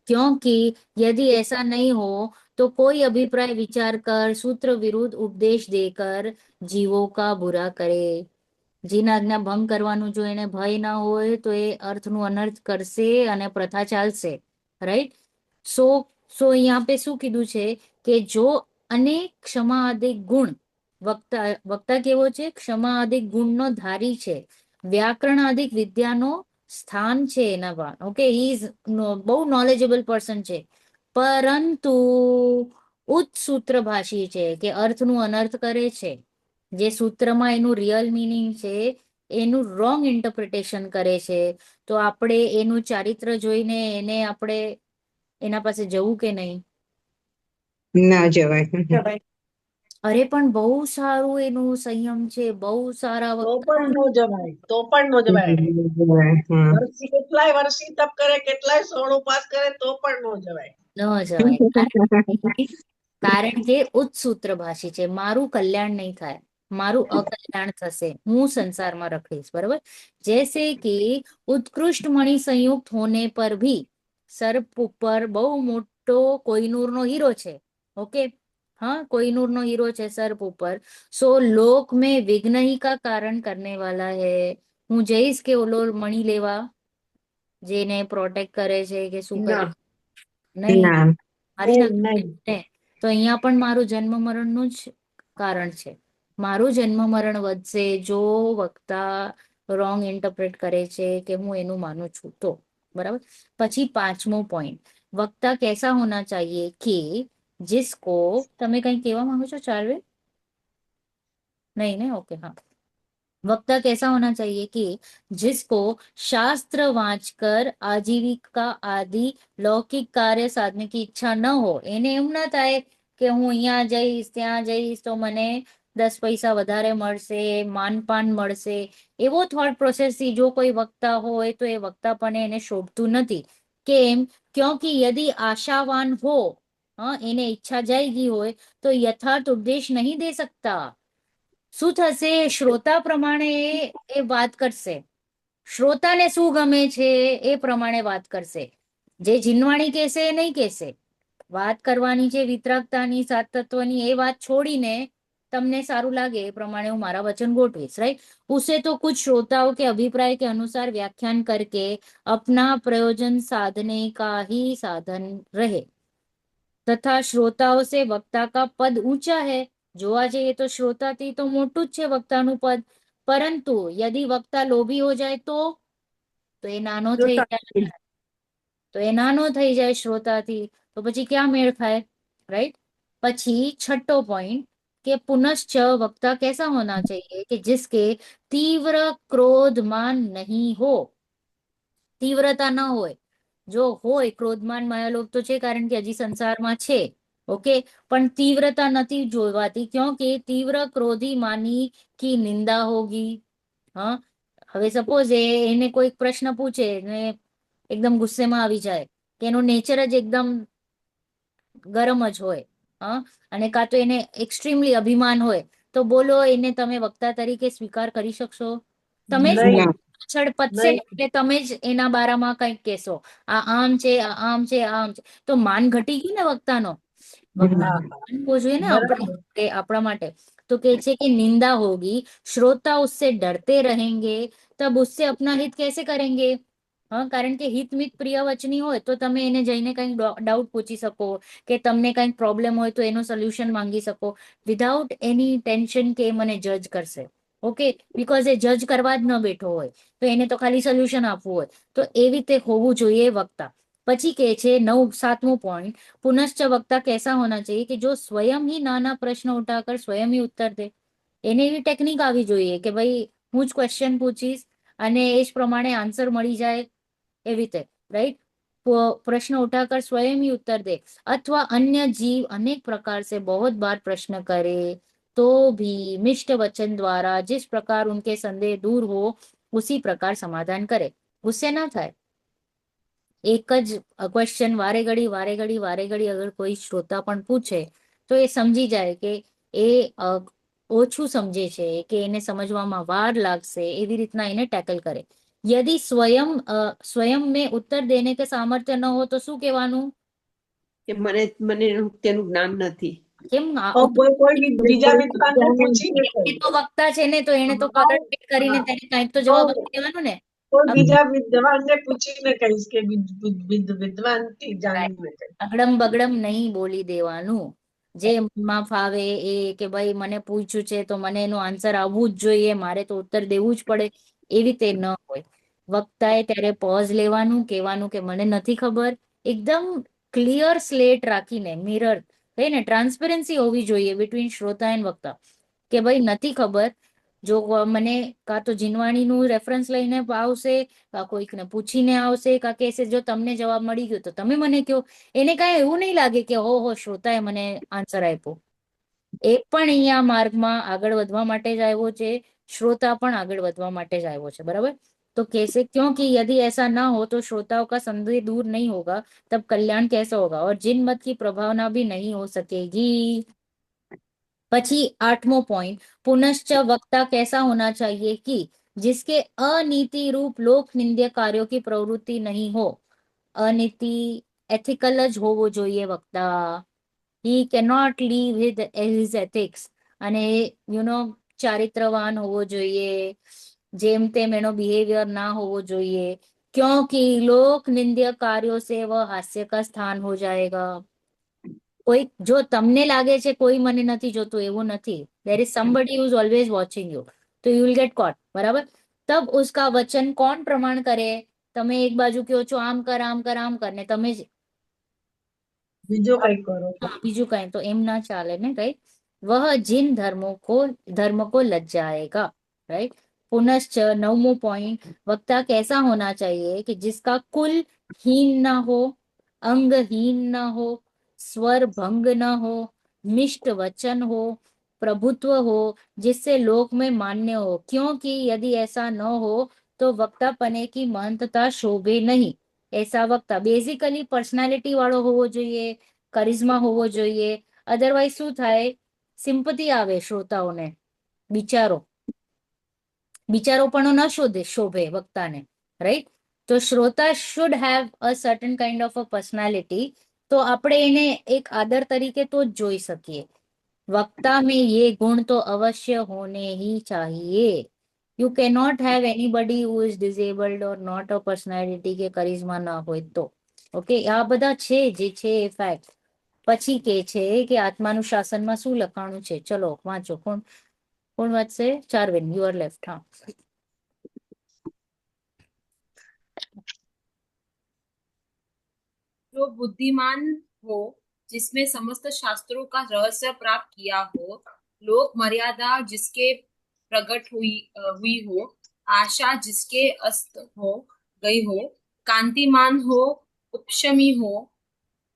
क्योंकि यदि ऐसा नहीं हो तो कोई अभिप्राय विचार कर सूत्र विरुद्ध उपदेश देकर जीवों का बुरा करे. જીન આજ્ઞા ભંગ કરવાનું જો એને ભય ના હોય તો એ અર્થનું અનર્થ કરશે અને પ્રથા ચાલશે. રાઈટ, સો यहाँ पे શું કીધું છે કે જો અનેક ક્ષમા આદિક ગુણ, વક્તા કેવો છે, ક્ષમા આદિક ગુણનો ધારી છે, વ્યાકરણ આદિક વિદ્યાનો સ્થાન છે એનામાં. ઓકે, હી ઇઝ બહુ નોલેજેબલ પર્સન છે, પરંતુ ઉચ્ચ સૂત્રભાષી છે કે અર્થનું અનર્થ કરે છે. જે સૂત્રમાં એનું રિયલ મિનિંગ છે એનું રોંગ ઇન્ટરપ્રિટેશન કરે છે. તો આપણે એનું ચારિત્ર જોઈને એને આપણે એના પાસે જવું કે નહીં? ના જવાય. અરે પણ બહુ સારું એનું સંયમ છે, બહુ સારા તો પણ ન જવાય, તો પણ ન જવાય. કેટલાય વર્ષી તપ કરે, કેટલાય સોળ ઉપાસ કરે, તો પણ ન જવાય. ન જવાય. કારણ કે ઉચ્ચ સૂત્રભાષી છે, મારું કલ્યાણ નહીં થાય, મારું અકલ્યાણ થશે, હું સંસારમાં રખડીશ. બરાબર, जैसे कि उत्कृष्ट मणि संयुक्त होने पर भी સર્પ ઉપર બહુ મોટો કોહિનૂરનો હીરો છે. ઓકે, हाँ, कोहिनूर हीरो છે સર્પ ઉપર. सो लोक में विघ्न ही का कारण करने वाला है. હું જઈશ કે ઓલો મણી લેવા જેને પ્રોટેક્ટ કરે છે કે શું કરે? નહીં, મારી નાખે. તો અહીંયા પણ મારું જન્મ મરણનું જ કારણ છે. મારું જન્મ મરણ વધશે જો વક્તા રોંગ ઇન્ટરપ્રેટ કરે છે કે હું એનું માનું છું તો. બરાબર, પછી પાંચમો પોઈન્ટ, વક્તા कैसा होना चाहिए कि जिसको, તમે કઈ કહેવા માંગો છો ચાર્વે? नहीं नहीं, ओके, हाँ. वक्ता कैसा होना चाहिए कि जिसको शास्त्र वांचकर आजीविका आदि लौकिक कार्य साधने की इच्छा न हो. એને એમ ના થાય કે હું અહીંયા જઈશ ત્યાં જઈશ તો મને 10 પૈસા વધારે મળશે, માનપાન મળશે, એવો થોટ પ્રોસેસ થી જો કોઈ વક્તા હોય તો એ વક્તાપણે એને શોભતું નથી. કેમ? ક્યોંકि યદि આશાવાન હો, એને ઈચ્છા જાગી હોય તો યથાર્થ ઉપદેશ નહીં દે सकता. શું થશે? શ્રોતા પ્રમાણે એ વાત કરશે. શ્રોતાને શું ગમે છે એ પ્રમાણે વાત કરશે. જે જીનવાણી કહેશે એ નહીં કહેશે. વાત કરવાની છે વિતરાગતાની, સાત તત્વની, એ વાત છોડીને તમને સારું લાગે એ પ્રમાણે હું મારા વચન ગોઠવીશ, રાइट. उसे तो कुछ श्रोताओं के अभिप्राय के अनुसार व्याख्यान करके अपना प्रयोजन साधने का ही साधन रहे तथा श्रोताओं से वक्ता का पद ऊंचा है. જોવા જઈએ તો શ્રોતાથી તો મોટું જ છે વક્તાનું પદ, પરંતુ યદि વક્તા લોભી હો જાય તો એ નાનો થઈ જાય. તો એ નાનો થઈ જાય શ્રોતાથી, તો પછી ક્યાં મેળ ખાય, રાइट. પછી છઠ્ઠો પોઈન્ટ કે पुनश्च वक्ता कैसा होना चाहिए कि जिसके तीव्र क्रोधमान नहीं हो. તીવ્રતા ન હોય. જો હોય ક્રોધમાન માયાલોભ તો છે, કારણ કે હજી સંસારમાં છે, ઓકે, પણ તીવ્રતા નથી જોવાતી, ક્યોંકि તીવ્ર ક્રોધી માની કી નિંદા હોગી. હા, હવે સપોઝ એને કોઈ પ્રશ્ન પૂછે ને એકદમ ગુસ્સેમાં આવી જાય, કે એનો નેચર જ એકદમ ગરમ જ હોય, અને કાં તો એને એક્સ્ટ્રીમલી અભિમાન હોય, તો બોલો એને તમે વક્તા તરીકે સ્વીકાર કરી શકશો? તમે જ નહીં પાછળ પતશે ને એટલે તમે જ એના બારામાં કંઈક કહેશો, આ આમ છે, આ આમ છે, આ આમ છે, તો માન ઘટી ગયું ને વક્તાનો. હા માનવો જોઈએ ને બરાબર આપણા માટે. तो कहे छे कि निंदा होगी, श्रोता उससे डरते रहेंगे, तब उससे अपना हित कैसे करेंगे? હા, કારણ કે હિત મિત પ્રિય વચની હોય તો તમે એને જઈને કંઈક ડાઉટ પૂછી શકો, કે તમને કંઈક પ્રોબ્લેમ હોય તો એનું સોલ્યુશન માંગી શકો, વિધાઉટ એની ટેન્શન કે એ મને જજ કરશે. ઓકે, બીકોઝ એ જજ કરવા જ ન બેઠો હોય, તો એને તો ખાલી સોલ્યુશન આપવું હોય. તો એવી રીતે હોવું જોઈએ વક્તા. પછી કે છે 7મું पॉइंट, पुनश्च वक्ता कैसा होना चाहिए कि जो स्वयं ही नाना प्रश्न उठाकर स्वयं ही उत्तर दे. એને એવી ટેકનિક આવી જોઈએ કે ભાઈ હું જ ક્વેશ્ચન પૂછીશ અને એ જ પ્રમાણે આન્સર મળી જાય, એવી રીતે, राइट. प्रश्न उठाकर स्वयं ही उत्तर दे, अथवा अन्य जीव अनेक प्रकार से बहुत बार प्रश्न करे तो भी मिष्ट वचन द्वारा जिस प्रकार उनके संदेह दूर हो उसी प्रकार समाधान करे. गुस्से ना થાય. એક જ ક્વેશ્ચન વારે ઘડી અગર કોઈ શ્રોતા પણ પૂછે તો એ સમજી જાય કે એ ઓછું સમજે છે, કે એને સમજવામાં વાર લાગશે, એવી રીતના એને ટેકલ કરે. यदि स्वयं में उत्तर देने के सामर्थ्य न हो तो શું કહેવાનું? કે મને મને તેનું જ્ઞાન નથી. કેમ? કોઈ બીજા વિદ્વાનને પૂછીને એ કહ્યું. તો વક્તા છે ને, તો એને તો કલરફિટ કરીને તેને કંઈક તો જવાબ આપી દેવાનો ને. કોઈ બીજા વિદ્વાનને પૂછીને કહીશ કે વિદ્વાનથી જાણીને કહીશ. અગડમ બગડમ નહીં બોલી દેવાનું. જે મનમાં ફાવે એ, કે ભાઈ મને પૂછ્યું છે તો મને એનો આન્સર આવવું જ જોઈએ, મારે તો ઉત્તર દેવું જ પડે, એવી રીતે ન હોય. વક્તાએ ત્યારે પોઝ લેવાનું, કહેવાનું કે મને નથી ખબર, એકદમ ક્લિયર સ્લેટ રાખીને, મિરર ને ટ્રાન્સપરન્સી હોવી જોઈએ બિટવીન શ્રોતા એન્ડ વક્તા, કે ભાઈ નથી ખબર. જો મને કાં તો જીનવાણીનું રેફરન્સ લઈને આવશે, કાં કોઈકને પૂછીને આવશે, કાં કહેશે જો તમને જવાબ મળી ગયો તો તમે મને કહો. એને કાંઈ એવું નહીં લાગે કે હો શ્રોતાએ મને આન્સર આપ્યો. એ પણ અહીંયા માર્ગમાં આગળ વધવા માટે જ આવ્યો છે, श्रोता પણ આગળ વધવા માટે જ આવ્યો છે, બરાબર. तो कैसे? क्योंकि यदि ऐसा ना हो तो श्रोताओं का संदेह दूर नहीं होगा, तब कल्याण कैसे होगा, और जिन मत की प्रभावना भी नहीं हो सकेगी. પછી 8મો पॉइंट, पुनश्च वक्ता कैसा होना चाहिए कि जिसके अनीति रूप लोक निंद्य कार्यों की प्रवृत्ति नहीं हो. અનીતિ એથિકલ જ હોવો જોઈએ વક્તા. he cannot live with his ethics, અને ચારિત્રવાન હોવો જોઈએ, જેમ તેમ એનો બિહેવિયર ના હોવો જોઈએ, क्योंकि लोक निंद्य कार्यों से वह हास्य का स्थान हो जाएगा. કોઈ જો તમને લાગે છે કોઈ મને નથી જોતું, એવું નથી. there is somebody who is always watching you, તો you will get caught, બરાબર. તબ उसका વચન કોણ પ્રમાણ કરે? તમે એક બાજુ કહો છો આમ કર આમ કર આમ કર ને તમે જ બીજો કઈ કરો તો. બીજું કઈ, તો એમ ના ચાલે ને, રાइट. वह जिन धर्म को लज्जाएगा, राइट. पुनश्च 9मो पॉइंट, वक्ता कैसा होना चाहिए कि जिसका कुल हीन ना हो, अंग हीन ना हो, स्वर भंग ना हो, मिष्ट वचन हो, प्रभुत्व हो, जिससे लोक में मान्य हो, क्योंकि यदि ऐसा न हो तो वक्तापने की महंतता शोभे नहीं। ऐसा वक्ता બેઝિકલી પર્સનાલિટી વાળો હોવો જોઈએ, કરિશ્મા હોવો જોઈએ, અધરવાઇઝ શું થાય, સિમ્પથી આવે શ્રોતાઓને, બિચારો પણ ન શોભે વક્તાને, રાઈટ? તો શ્રોતા should have a certain kind of a personality, તો આપણે એને એક આદર તરીકે તો જ જોઈ શકીએ। वक्ता में ये गुण तो अवश्य होने ही चाहिए। You can not have anybody who is disabled और नॉट अ पर्सनालिटी के करिश्मा ना હોય તો ઓકે, આ બધા છે જે છે એ ફેક્ટ। પછી કે છે કે આત્માનું શાસનમાં શું લખાણું છે, ચલો વાંચો, કોણ કોણ વાંચશે? ચારવિન, યુ આર લેફ્ટ। હા, जो बुद्धिमान हो, जिसमें समस्त शास्त्रों का रहस्य प्राप्त किया हो, लोक मर्यादा जिसके प्रकट हुई हो, आशा जिसके अस्त हो गई हो, कांतिमान हो, उपशमी हो,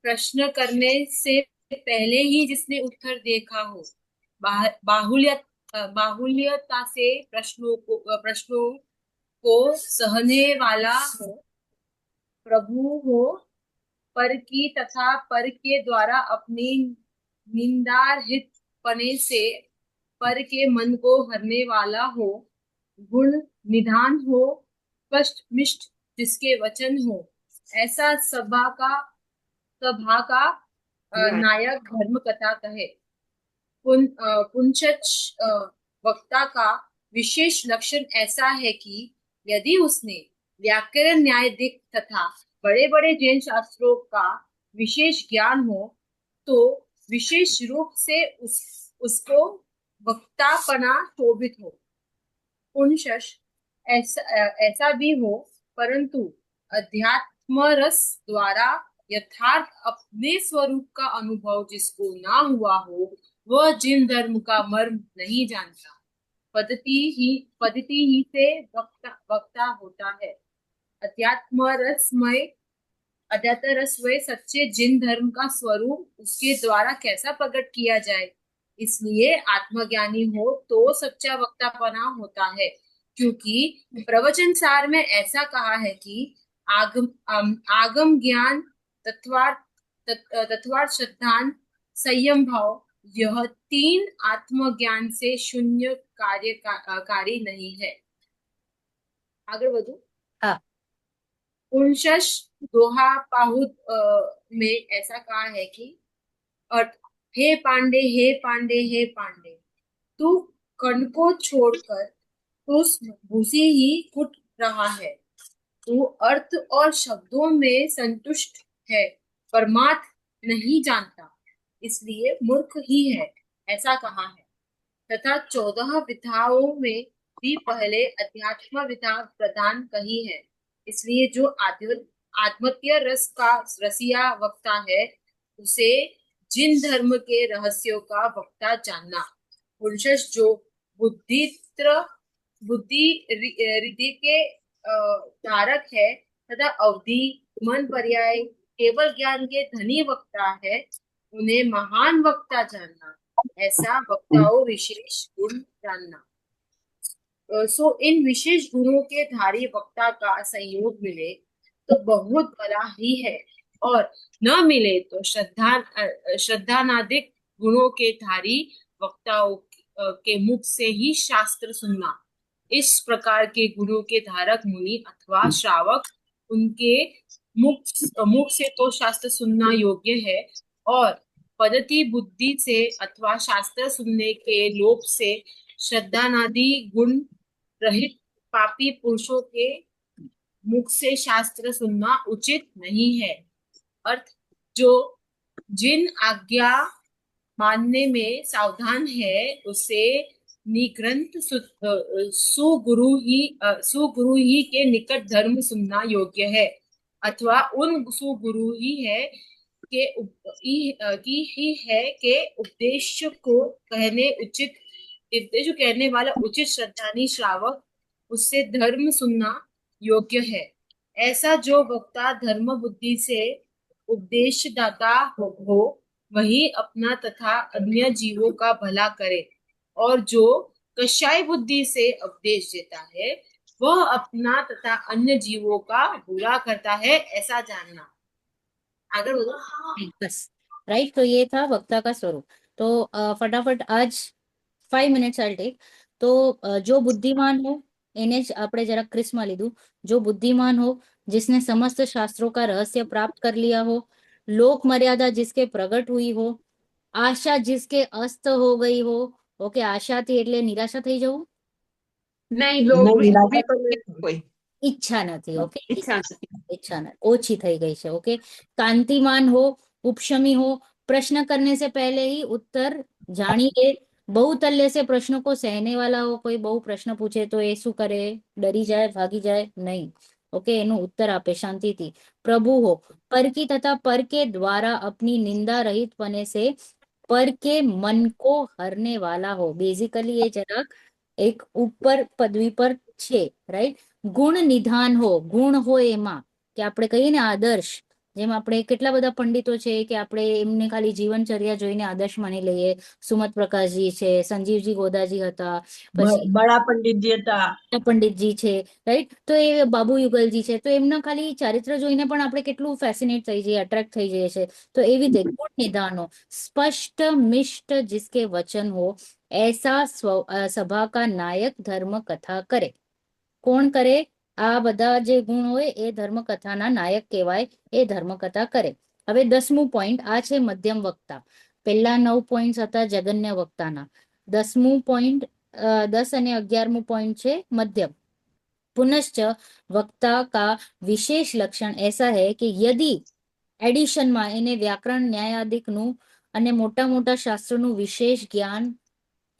प्रश्न करने से पहले ही जिसने उत्तर देखा हो, बाहुल्यता से प्रश्नों को सहने वाला हो, प्रभु हो, पर की तथा पर के द्वारा अपनी निंदारहित पने से पर के मन को हरने वाला हो, गुण निधान हो, स्पष्ट मिष्ट जिसके वचन हो, ऐसा सभा का नायक धर्म कथा कहे। पुंसच वक्ता का विशेष लक्षण ऐसा है कि यदि उसने व्याकरण, न्यायिक तथा बड़े बड़े जैन शास्त्रों का विशेष ज्ञान हो, तो विशेष रूप से उसको वक्तापना शोभित हो। पुंसच ऐसा भी हो, परंतु अध्यात्म रस द्वारा यथार्थ अपने स्वरूप का अनुभव जिसको ना हुआ हो, वह जिन धर्म का मर्म नहीं जानता। पद्धति ही से वक्ता होता है। अध्यात्म रसमय सच्चे जिन धर्म का स्वरूप उसके द्वारा कैसा प्रकट किया जाए। इसलिए आत्मज्ञानी हो तो सच्चा वक्तापना होता है, क्योंकि प्रवचन सार में ऐसा कहा है कि आगम ज्ञान, तत्वार्थ श्रद्धान, संयम भाव, यह तीन आत्मज्ञान से शून्य कार्यकारी नहीं है। आगे बढ़ू। हाँ। पुंसच दोहा पाहुत में ऐसा कहा है कि हे पांडे, हे पांडे, हे पांडे, तू कण को छोड़कर उस भूसी ही कुट रहा है। तू अर्थ और शब्दों में संतुष्ट है, परमार्थ नहीं जानता, इसलिए मूर्ख ही है, ऐसा कहा है। तथा 14 विधाओं में भी पहले अध्यात्म विधा प्रधान कही है। इसलिए जो आत्मत्य रस का रसिया वक्ता है, उसे जिन धर्म के रहस्यों का वक्ता जानना। पुंसच जो बुद्धि रिद्धि के धारक है तथा अवधि, मन, पर्याय, केवल ज्ञान के धनी वक्ता है, उन्हें महान वक्ता जानना। ऐसा वक्ताओं विशेष गुण जानना। सो इन विशेष गुणों के धारी वक्ता का संयोग मिले तो बहुत भला ही है, और न मिले तो श्रद्धानादिक गुणों के धारी वक्ताओं के मुख से ही शास्त्र सुनना। इस प्रकार के गुणों के धारक मुनि अथवा श्रावक, उनके मुख से तो शास्त्र सुनना योग्य है, और पद्धति बुद्धि से अथवा शास्त्र सुनने के लोभ से श्रद्धानादि गुण रहित पापी पुरुषों के मुख से शास्त्र सुनना उचित नहीं है। अर्थ, जो जिन आज्ञा मानने में सावधान है, उसे निग्रंथ सुगुरु ही के निकट धर्म सुनना योग्य है, अथवा उन सुगुरु ही है के उपदेश को कहने वाला उचित श्रद्धानी श्रावक, उससे धर्म सुनना योग्य है। ऐसा जो वक्ता धर्म बुद्धि से उपदेश दाता हो, वही अपना तथा अन्य जीवों का भला करे, और जो कषाय बुद्धि से उपदेश देता है वह अपना तथा अन्य जीवों का बुरा करता है, ऐसा जानना। आगे बोलो। बस, राइट। तो ये था वक्ता का स्वरूप। तो फटाफट आज 5 મિનિટ્સ આઈ ટેક। તો જો बुद्धिमान हो, એને જ આપણે જરા ક્રિસ્માં લીધું। जो बुद्धिमान हो, जिसने समस्त शास्त्रों का रहस्य प्राप्त कर लिया हो, लोक मर्यादा जिसके प्रगट हुई हो, आशा जिसके अस्त हो गई हो। ઓકે, આશાથી એટલે નિરાશા થઈ જવું, નહીં, લોભ નહીં, નિરાશા તો લોભી નહીં. કોઈ ઈચ્છા નથી। ઓકે, ઈચ્છા નથી। इच्छा न ओछी થઈ गई છે। ओके, कांतिमान हो, उपशमी हो, प्रश्न करने से पहले ही उत्तर जानी ले, बहुतल्य से प्रश्नों को सहने वाला हो। कोई बहु प्रश्न पूछे तो એ શું કરે, ડરી જાય, ભાગી જાય નહીં। ઓકે, એનો ઉત્તર આપે શાંતિથી। प्रभु हो, पर की तथा पर के द्वारा अपनी निंदा रहित पने से पर के मन को हरने वाला हो। बेसिकली ये જરાક એક ઉપર પદવી પર છે, રાઈટ। ગુણ નિધાન હો, ગુણ હોય એમાં કે આપણે કહીએ ને આદર્શ, જેમ આપણે કેટલા બધા પંડિતો છે કે આપણે એમને ખાલી જીવનચર્યા જોઈને આદર્શ માની લઈએ। સુમત પ્રકાશજી છે, સંજીવજી ગોદાજી હતા, પછી બળા પંડિતજી હતા, પંડિતજી છે, રાઈટ। તો એ બાબુ યુગલજી છે, તો એમના ખાલી ચારિત્ર જોઈને પણ આપણે કેટલું ફેસિનેટ થઈ જઈએ, અટ્રેક્ટ થઈ જઈએ છે। તો એવી રીતે ગુણ નિધાન हो, स्पष्ट मिष्ट जिसके वचन हो, ऐसा सभा का नायक धर्म कथा करे। કોણ કરે? આ બધા જે ગુણ હોય એ ધર્મકથાના નાયક કહેવાય, એ ધર્મકથા કરે। હવે 10મું પોઈન્ટ આ છે મધ્યમ વક્તા। પહેલા 9 પોઈન્ટ હતા જગન્ય વક્તાના। 10મું પોઈન્ટ 10 અને 11મું પોઈન્ટ છે મધ્યમ। पुनश्च वक्ता का विशेष लक्षण ऐसा है कि यदि એડિશનમાં એને વ્યાકરણ ન્યાયાદિકનું અને મોટા મોટા શાસ્ત્રોનું વિશેષ જ્ઞાન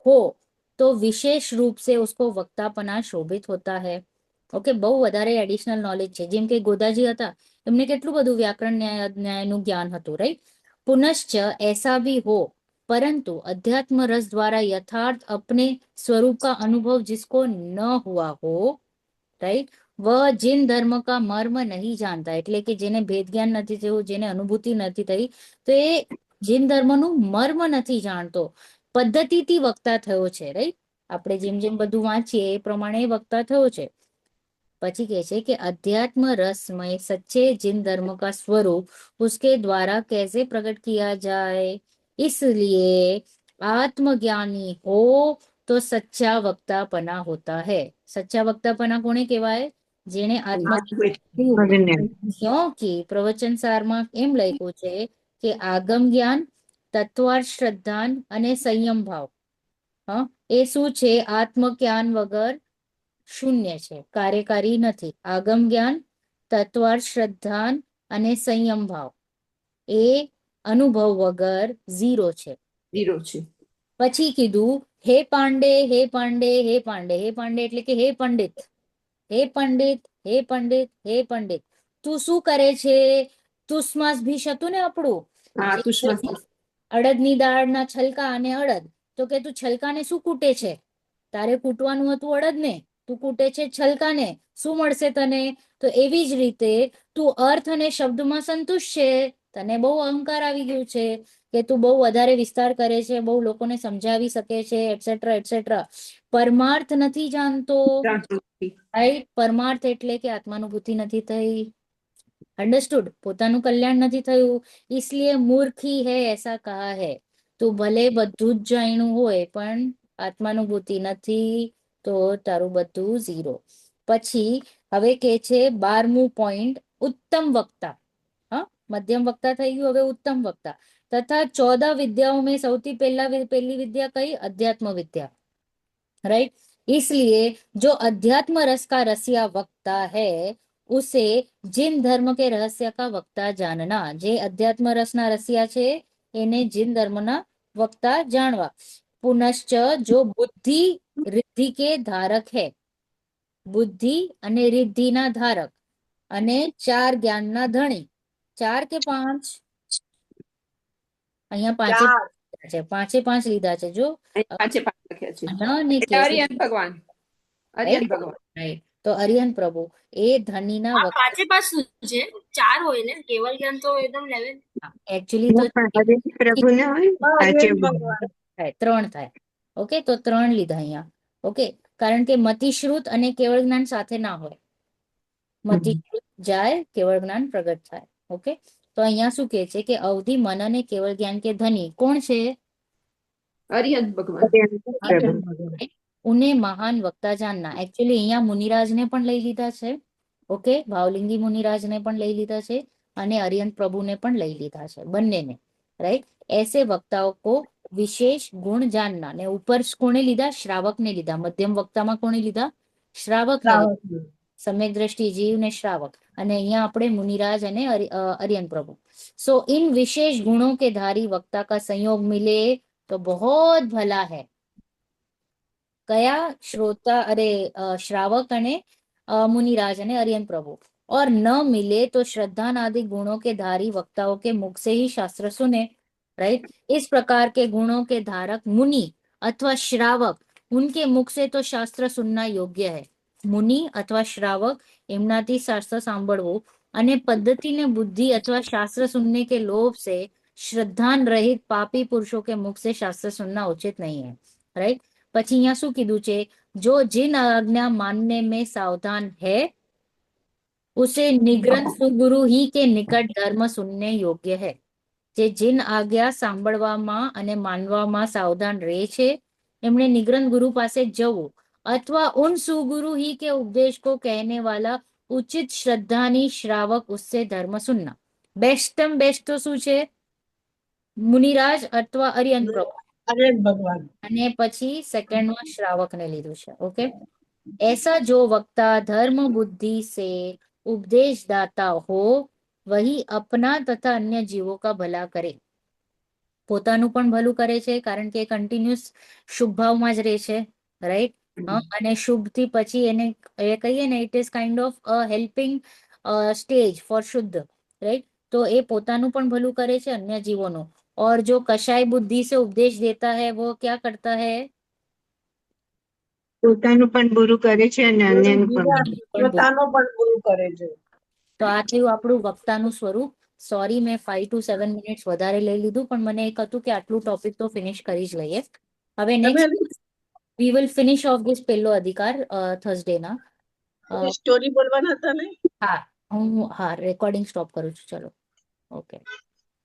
हो तो विशेष रूप से उसको वक्तापना शोभित होता है। ઓકે, બહુ વધારે એડિશનલ નોલેજ છે। જેમ કે ગોદાજી હતા, એમને કેટલું બધું વ્યાકરણ ન્યાયનું જ્ઞાન હતું, રાઈટ। पुनश्च ऐसा भी हो, परंतु अध्यात्म रस द्वारा यथार्थ अपने स्वरूप का अनुभव जिसको न हुआ हो, राइट, वह जिन धर्म का मर्म नहीं जानता, એટલે કે જેને ભેદ જ્ઞાન નથી થયું, જેને અનુભૂતિ નથી થઈ, તો એ જીન ધર્મનું મર્મ નથી જાણતો। પદ્ધતિથી વક્તા થયો છે, રાઈટ। આપણે જેમ જેમ બધું વાંચીએ એ પ્રમાણે વક્તા થયો છે। પછી કહે છે કે अध्यात्म रसमय सच्चे जिन धर्म का स्वरूप उसके द्वारा कैसे प्रकट किया जाए, इसलिए आत्मज्ञानी हो तो सच्चा वक्तापना होता है। सच्चा वक्तापना कोने કહેવાય? જેણે આત્મજ્ઞાન થયું। અજ્ઞાન क्योंकि प्रवचन सारमा એમ લખ્યું છે કે આગમ જ્ઞાન, તત્વાર્થ શ્રદ્ધાન અને સંયમ ભાવ, હા, એ શું છે? આત્મજ્ઞાન વગર શૂન્ય છે, કાર્યકારી નથી। આગમ જ્ઞાન, તત્વાર્થ શ્રદ્ધાન અને સંયમ ભાવ એ અનુભવ વગર ઝીરો છે। ઝીરો છે। પછી કીધું હે પાંડે, હે પાંડે, હે પાંડે। હે પાંડે એટલે કે હે પંડિત, હે પંડિત, હે પંડિત, હે પંડિત, તું શું કરે છે? તુસમાસ ભીષ હતું ને આપણું, હા, તુષ્મા અડદની દાળના છલકા અને અડદ, તો કે તું છલકાને શું કૂટે છે? તારે કૂટવાનું હતું અડદને, તું કૂટે છે છલકાને, શું મળશે તને? તો એવી જ રીતે તું અર્થ અને શબ્દમાં સંતુષ્ટ છે, તને બહુ અહંકાર આવી ગયું છે કે તું બહુ વધારે વિસ્તાર કરે છે, બહુ લોકોને સમજાવી શકે છે, એટસેટ્રા એટસેટ્રા, પરમાર્થ નથી જાણતો, જાણતી। રાઈટ। પરમાર્થ એટલે કે આત્માનુભૂતિ નથી થઈ, अंडरस्टूड, પોતાનું કલ્યાણ નથી થયું, इसलिए मूर्खी है ऐसा कहा है। તું ભલે બધું જ જાણ્યું હોય પણ આત્માનુભૂતિ નથી, તો તારું બધું ઝીરો। પછી હવે કે છે 12મું પોઈન્ટ, ઉત્તમ વક્તા। હા, મધ્યમ વક્તા થઈ ગયું, હવે ઉત્તમ વક્તા। તથા 14 વિદ્યાઓ में સૌથી પહેલી વિદ્યા કઈ? અધ્યાત્મ વિદ્યા, राइट। इसलिए जो अध्यात्म रस का रसिया वक्ता है उसे जिन धर्म के रहस्य का वक्ता जानना। जे अध्यात्म रसना रसिया छे એને जिन धर्मना वक्ता जानवा। पुनश्च जो बुद्धि रिद्धि के धारक है, बुद्धि અને રિદ્ધિના ધારક અને 4 જ્ઞાનના ધણી। 4 કે 5? અહીંયા પાંચે ચાર. છે, પાંચે 5 લીધા છે જો। અહીં પાંચે પાંચ લખ્યા છે। ન ને એટલે કે અરિયન ભગવાન, અરિયન ભગવાન। રાઈટ, તો અરિયન પ્રભુ એ ધનીના આ પાંચે પાંચ શું છે? ચાર હોય ને, કેવળ જ્ઞાન તો એકદમ લેવલ. એકચ્યુઅલી તો પણ હરે પ્રભુને હોય ને સાચે હરે બોલે. ભગવાન. થાય 3 થાય. ઓકે, તો 3 લીધા અહીંયા. ઓકે, કારણ કે મતિશ્રુત અને કેવળ જ્ઞાન સાથે ના હોય. મતિશ્રુત જાય, કેવળ જ્ઞાન પ્રગટ થાય. ઓકે, તો અહીંયા શું કે છે કે અવધિ મન અને કેવળ જ્ઞાન કે ધની કોણ છે? અરિયંત ભગવાન. પ્રભુ. ભગવાન. ઉને મહાન વક્તા જાનના. એકચ્યુઅલી અહીંયા મુનિરાજને પણ લઈ લીધા છે. ઓકે, ભાવલિંગી મુનિરાજને પણ લઈ લીધા છે અને અરિયંત પ્રભુને પણ લઈ લીધા છે, બંનેને. રાइट, ऐसे वक्ताओं को विशेष गुण जानना. ने ऊपर कोने લીધા? શ્રાવકને લીધા. મધ્યમ વક્તામાં કોને લીધા? શ્રાવકને લીધા. શ્રાવક. સમ્યક દ્રષ્ટિ જીવ ને શ્રાવક, અને અહીંયા આપણે મુનિરાજ અને અરિયન પ્રભુ. सो इन विशेष गुणों के धारी वक्ता का संयोग मिले तो बहुत भला है. कया? श्रोता, अरे श्रावक અને मुनिराज અને अरियन प्रभु. और न मिले तो श्रद्धान आदि गुणों के धारी वक्ताओं के मुख से ही शास्त्र सुने. राइट, इस प्रकार के गुणों के धारक मुनि अथवा श्रावक, उनके मुख से तो शास्त्र सुनना योग्य है. मुनि अथवा श्रावक એમનાથી શાસ્ત્ર સાંભળવું અને પદ્ધતિ ને बुद्धि अथवा शास्त्र सुनने के लोभ से श्रद्धान रहित पापी पुरुषों के मुख से शास्त्र सुनना उचित नहीं है. राइट, પછી અહીંયા શું કીધું છે? जो जिन आज्ञा मानने में सावधान है उसे निग्रह सुगुरु ही के निकट धर्म सुनने योग्य है. જે જીન આજ્ઞા સાંભળવામાં અને માનવામાં સાવધાન રહે છે એમણે નિગ્રહ ગુરુ પાસે જવું, અથવા उन सुगुरु ही के उपदेश को कहने वाला उचित श्रद्धानी श्रावक उससे धर्म सुनना. બેસ્ટમ બેસ્ટ તો શું છે? મુનિરાજ અથવા અરિયન પ્રભુ. હરે ભગવાન. અને પછી સેકન્ડમાં શ્રાવકને લીધું છે. ઓકે, ऐसा जो वक्ता धर्म बुद्धि से उपदेश दाता हो वही अपना तथा अन्य जीवों का भला करे. પોતાનું પણ ભલું કરે છે કારણ કે કન્ટિન્યુઅસ શુભ ભાવમાં જ રહે છે. રાઈટ, અને શુભ થી પછી એને એ કહીએ ને, it is kind of a helping stage for શુદ્ધ. રાઈટ, તો એ પોતાનું પણ ભલું કરે છે, અન્ય જીવોનું. और जो कषाय बुद्धि से उपदेश देता है वो क्या करता है? પોતાનું પણ બુરું કરે છે અને અન્યનું પણ. પોતાનો પણ પૂરું કરે છે. તો આ થયું આપણું વક્તાનું સ્વરૂપ. સોરી, મેં 5 to 7 મિનિટ્સ વધારે લઈ લીધું, પણ મને એક હતું કે આટલું ટોપિક તો ફિનિશ કરી જ લઈએ. હવે next we will finish of this પહેલો અધિકાર થર્સડે ના. સ્ટોરી બોલવાના હતા ને? હા, હું રેકોર્ડિંગ સ્ટોપ કરું છું. ચલો, ઓકે.